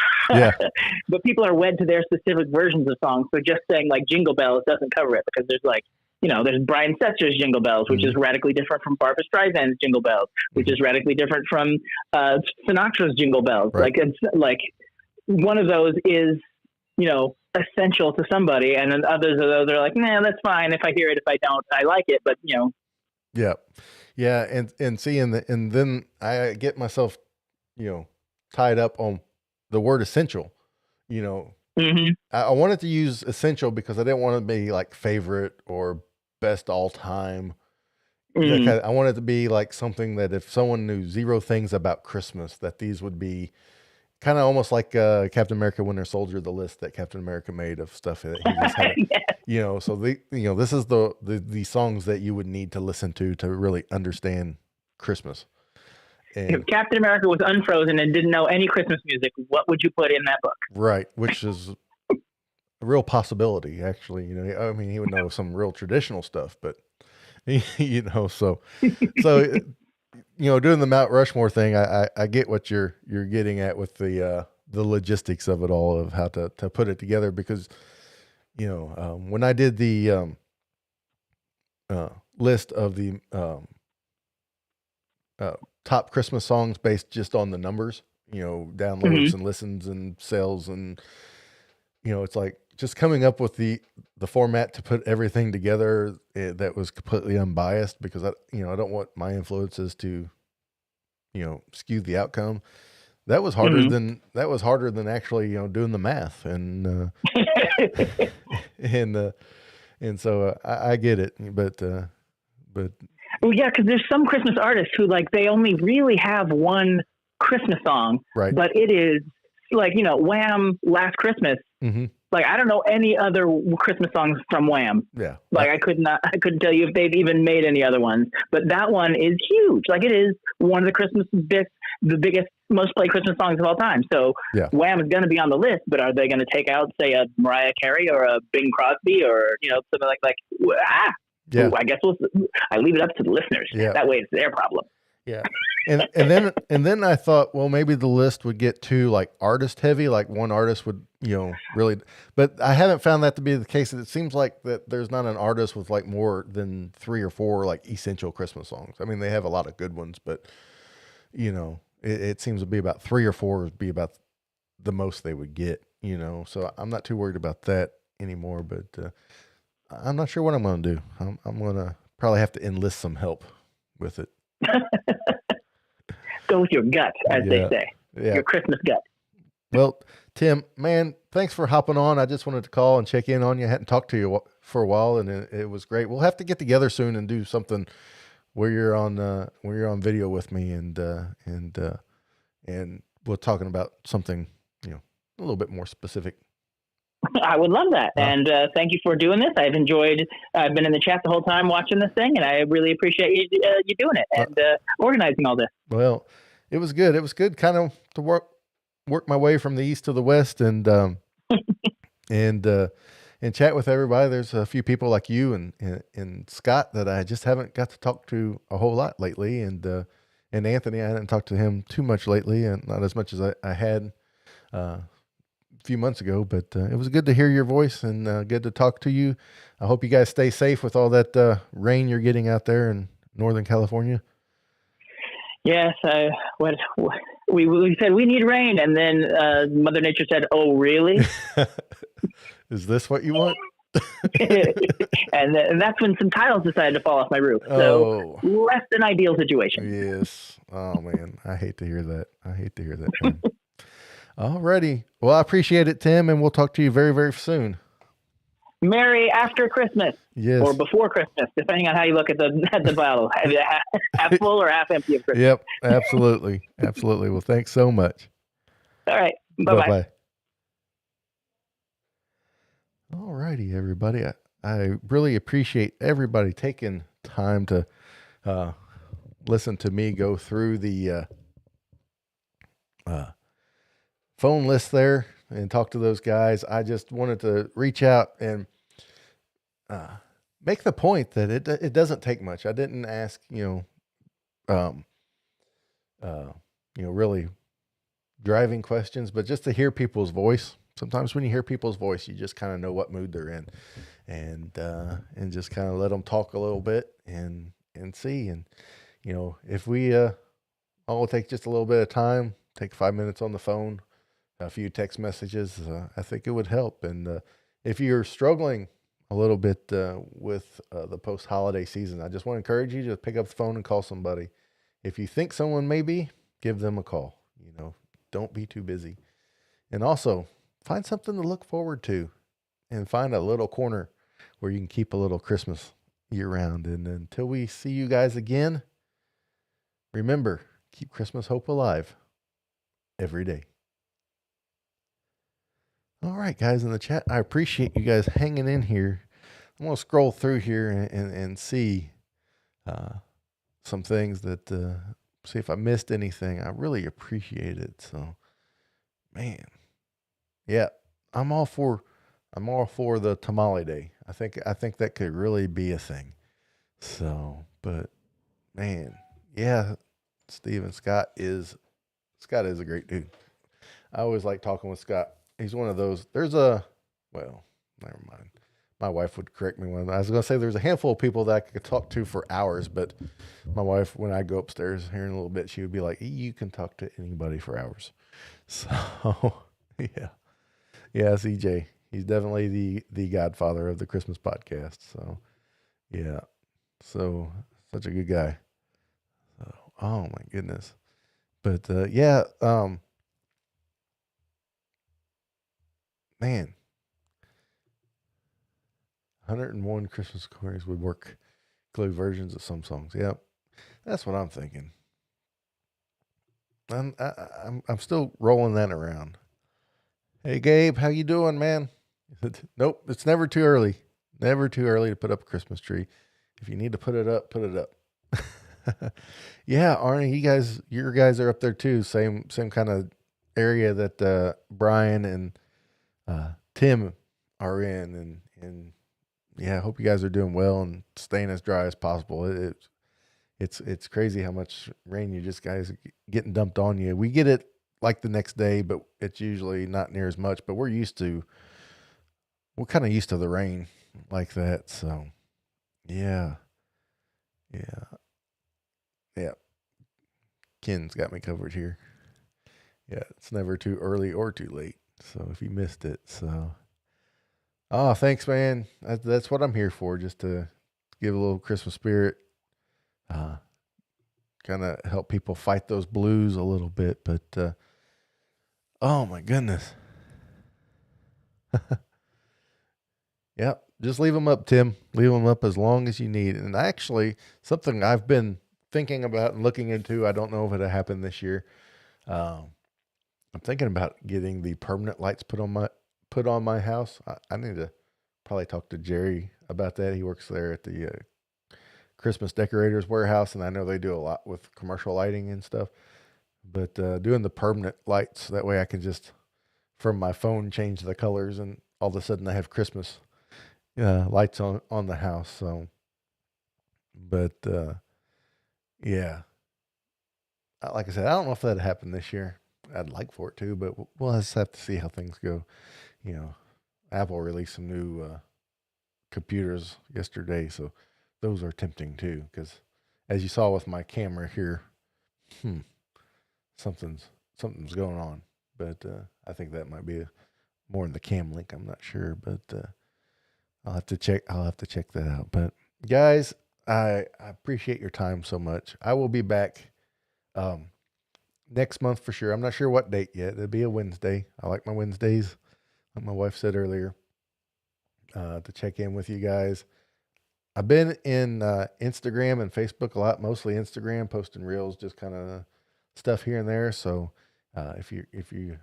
but people are wed to their specific versions of songs. So just saying like Jingle Bells doesn't cover it, because there's like, you know, there's Brian Setzer's Jingle Bells, which is radically different from Barbra Streisand's Jingle Bells, which is radically different from Sinatra's Jingle Bells. Right. Like, it's like one of those is, you know, essential to somebody, and then others of those are like, nah, that's fine. If I hear it, if I don't, I like it. But, you know. Yeah. And see, and then I get myself, you know, tied up on the word essential, you know. I wanted to use essential because I didn't want to be like favorite or best all time. I wanted it to be like something that if someone knew 0 things about Christmas, that these would be kind of almost like Captain America Winter Soldier, the list that Captain America made of stuff that he just had. You know, so this is the songs that you would need to listen to really understand Christmas. And if Captain America was unfrozen and didn't know any Christmas music, what would you put in that book? Right, which is a real possibility, actually. You know, I mean, he would know some real traditional stuff, but you know, so you know, doing the Mount Rushmore thing, I get what you're getting at with the logistics of it all, of how to put it together, because, you know, when I did the list of the top Christmas songs based just on the numbers, you know, downloads and listens and sales, and, you know, it's like just coming up with the format to put everything together that was completely unbiased, because I don't want my influences to, you know, skew the outcome. That was harder than actually, you know, doing the math, and and so I get it, but well, yeah, because there's some Christmas artists who, like, they only really have one Christmas song, right? But it is like, you know, Wham! Last Christmas. Like, I don't know any other Christmas songs from Wham. Yeah. Like, I couldn't tell you if they've even made any other ones, but that one is huge. Like, it is one of the biggest, most played Christmas songs of all time. So Wham is going to be on the list, but are they going to take out, say, a Mariah Carey or a Bing Crosby, or, you know, something like yeah. I guess I leave it up to the listeners. Yeah. That way it's their problem. Yeah. And then I thought, well, maybe the list would get too like artist heavy, like one artist would, you know, really, but I haven't found that to be the case. It seems like that there's not an artist with like more than 3 or 4 like essential Christmas songs. I mean, they have a lot of good ones, but, you know, it seems to be about 3 or 4 would be about the most they would get, you know, so I'm not too worried about that anymore, but I'm not sure what I'm going to do. I'm going to probably have to enlist some help with it. Go with your gut, as they say. Yeah. Your Christmas gut. Well, Tim, man, thanks for hopping on. I just wanted to call and check in on you. I hadn't talked to you for a while, and it was great. We'll have to get together soon and do something where you're on video with me, and we're talking about something, you know, a little bit more specific. I would love that. And thank you for doing this. I've been in the chat the whole time watching this thing, and I really appreciate you doing it and organizing all this. Well, it was good. It was good kind of to work my way from the east to the west, and and chat with everybody. There's a few people like you and Scott that I just haven't got to talk to a whole lot lately. And Anthony, I hadn't talked to him too much lately, and not as much as I had, few months ago, but it was good to hear your voice and good to talk to you. I hope you guys stay safe with all that rain you're getting out there in Northern California. Yes, we said we need rain, and then Mother Nature said, "Oh, really? Is this what you want?" and that's when some tiles decided to fall off my roof. So less than ideal situation. Yes. Oh man, I hate to hear that. Man. Alrighty. Well, I appreciate it, Tim, and we'll talk to you very, very soon. Merry after Christmas. Yes. Or before Christmas, depending on how you look at the bottle. Half full or half empty of Christmas. Yep, absolutely. Absolutely. Well, thanks so much. All right. Bye-bye. All righty, everybody. I really appreciate everybody taking time to listen to me go through the phone list there and talk to those guys. I just wanted to reach out and make the point that it doesn't take much. I didn't ask, really driving questions, but just to hear people's voice. Sometimes when you hear people's voice, you just kind of know what mood they're in, and just kind of let them talk a little bit and see. And, if we all take just a little bit of time, take 5 minutes on the phone, a few text messages, I think it would help. And if you're struggling a little bit with the post-holiday season, I just want to encourage you to pick up the phone and call somebody. If you think someone may be, give them a call. Don't be too busy. And also, find something to look forward to and find a little corner where you can keep a little Christmas year-round. And until we see you guys again, remember, keep Christmas hope alive every day. All right, guys in the chat, I appreciate you guys hanging in here. I'm going to scroll through here and see some things that, see if I missed anything. I really appreciate it. So, man, yeah, I'm all for the tamale day. I think that could really be a thing. So, but man, yeah, Scott is a great dude. I always like talking with Scott. He's one of those. Never mind. My wife would correct me when I was going to say there's a handful of people that I could talk to for hours, but my wife, when I go upstairs here in a little bit, she would be like, "You can talk to anybody for hours." So, yeah, CJ, he's definitely the godfather of the Christmas podcast. So, yeah, so such a good guy. So, oh my goodness, but man. 101 Christmas chorus would work, include versions of some songs. Yep, that's what I'm thinking. I'm still rolling that around. Hey Gabe, how you doing, man? Nope, it's never too early. Never too early to put up a Christmas tree. If you need to put it up, put it up. Yeah, Arnie, your guys are up there too. Same kind of area that Brian and Tim are in, and yeah, I hope you guys are doing well and staying as dry as possible. It's crazy how much rain you just guys are getting dumped on you. We get it like the next day, but it's usually not near as much. But we're kind of used to the rain like that. So yeah. Ken's got me covered here. Yeah, it's never too early or too late. So if you missed it, thanks, man. That's what I'm here for, just to give a little Christmas spirit, kind of help people fight those blues a little bit. But, oh my goodness. Yep. Just leave them up, Tim. Leave them up as long as you need. And actually, something I've been thinking about and looking into, I don't know if it'll happen this year. I'm thinking about getting the permanent lights put on my house. I need to probably talk to Jerry about that. He works there at the Christmas decorators warehouse, and I know they do a lot with commercial lighting and stuff. But doing the permanent lights, that way I can just from my phone change the colors, and all of a sudden I have Christmas lights on the house. So, but yeah, like I said, I don't know if that happened this year. I'd like for it to, but we'll just have to see how things go. You know, Apple released some new computers yesterday, so those are tempting too. Because as you saw with my camera here, something's going on. But I think that might be more in the cam link. I'm not sure, but I'll have to check that out. But guys, I appreciate your time so much. I will be back next month for sure. I'm not sure what date yet. It'll be a Wednesday. I like my Wednesdays, like my wife said earlier, to check in with you guys. I've been in Instagram and Facebook a lot, mostly Instagram, posting reels, just kind of stuff here and there. So if you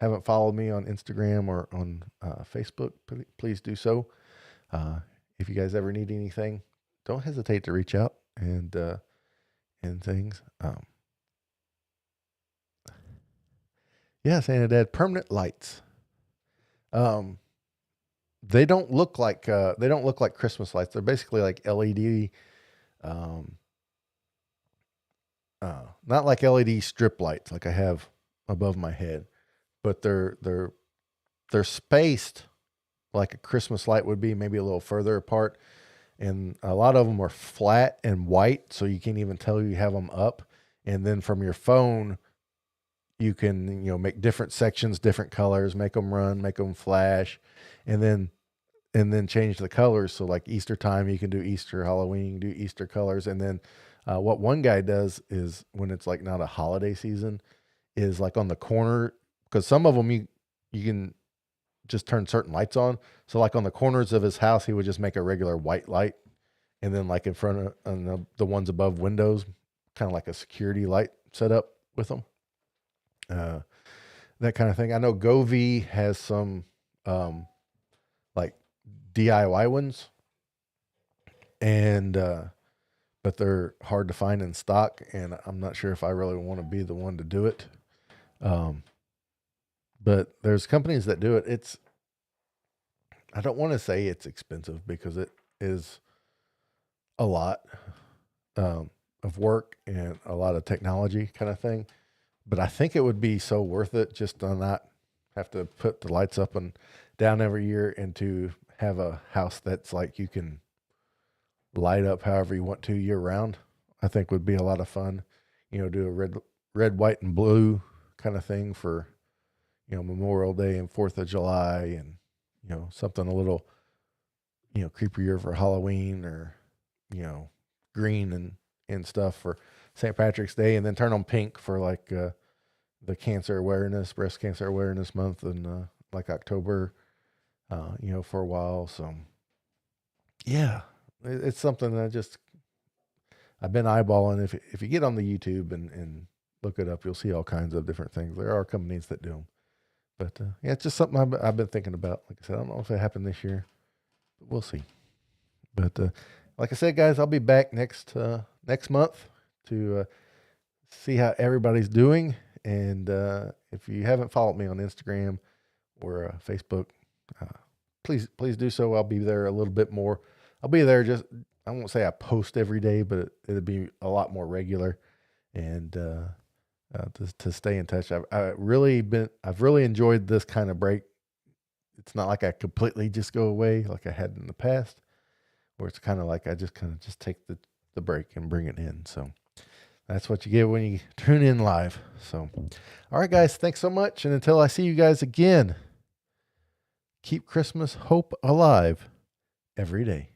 haven't followed me on Instagram or on Facebook, please do so. If you guys ever need anything, don't hesitate to reach out and things. Santa Dad, permanent lights. They don't look like Christmas lights. They're basically like LED, not like LED strip lights like I have above my head, but they're spaced like a Christmas light would be, maybe a little further apart. And a lot of them are flat and white, so you can't even tell you have them up. And then from your phone, you can, make different sections, different colors, make them run, make them flash, and then change the colors. So like Easter time, you can do Easter, Halloween, you can do Easter colors. And then what one guy does is when it's like not a holiday season, is like on the corner, because some of them you can just turn certain lights on. So like on the corners of his house, he would just make a regular white light. And then like in front of the ones above windows, kind of like a security light set up with them. That kind of thing. I know Govee has some like DIY ones, and but they're hard to find in stock, and I'm not sure if I really want to be the one to do it. But there's companies that do it. I don't want to say it's expensive because it is a lot of work and a lot of technology kind of thing. But I think it would be so worth it just to not have to put the lights up and down every year, and to have a house that's like you can light up however you want to year round. I think would be a lot of fun. Do a red, white, and blue kind of thing for, Memorial Day and 4th of July, and, something a little, creepier for Halloween, or, green and stuff for St. Patrick's Day, and then turn them pink for like the cancer awareness, breast cancer awareness month, and like October, for a while. So yeah, it's something that I've been eyeballing. If you get on the YouTube and look it up, you'll see all kinds of different things. There are companies that do them, but it's just something I've been thinking about. Like I said, I don't know if it happened this year, but we'll see. But like I said, guys, I'll be back next month to see how everybody's doing. And if you haven't followed me on Instagram or Facebook, please do so. I'll be there a little bit more. I'll be there I won't say I post every day, but it'll be a lot more regular. And to stay in touch, I've really enjoyed this kind of break. It's not like I completely just go away like I had in the past, where it's kind of like I just take the break and bring it in. So that's what you get when you tune in live. So, all right, guys, thanks so much. And until I see you guys again, keep Christmas hope alive every day.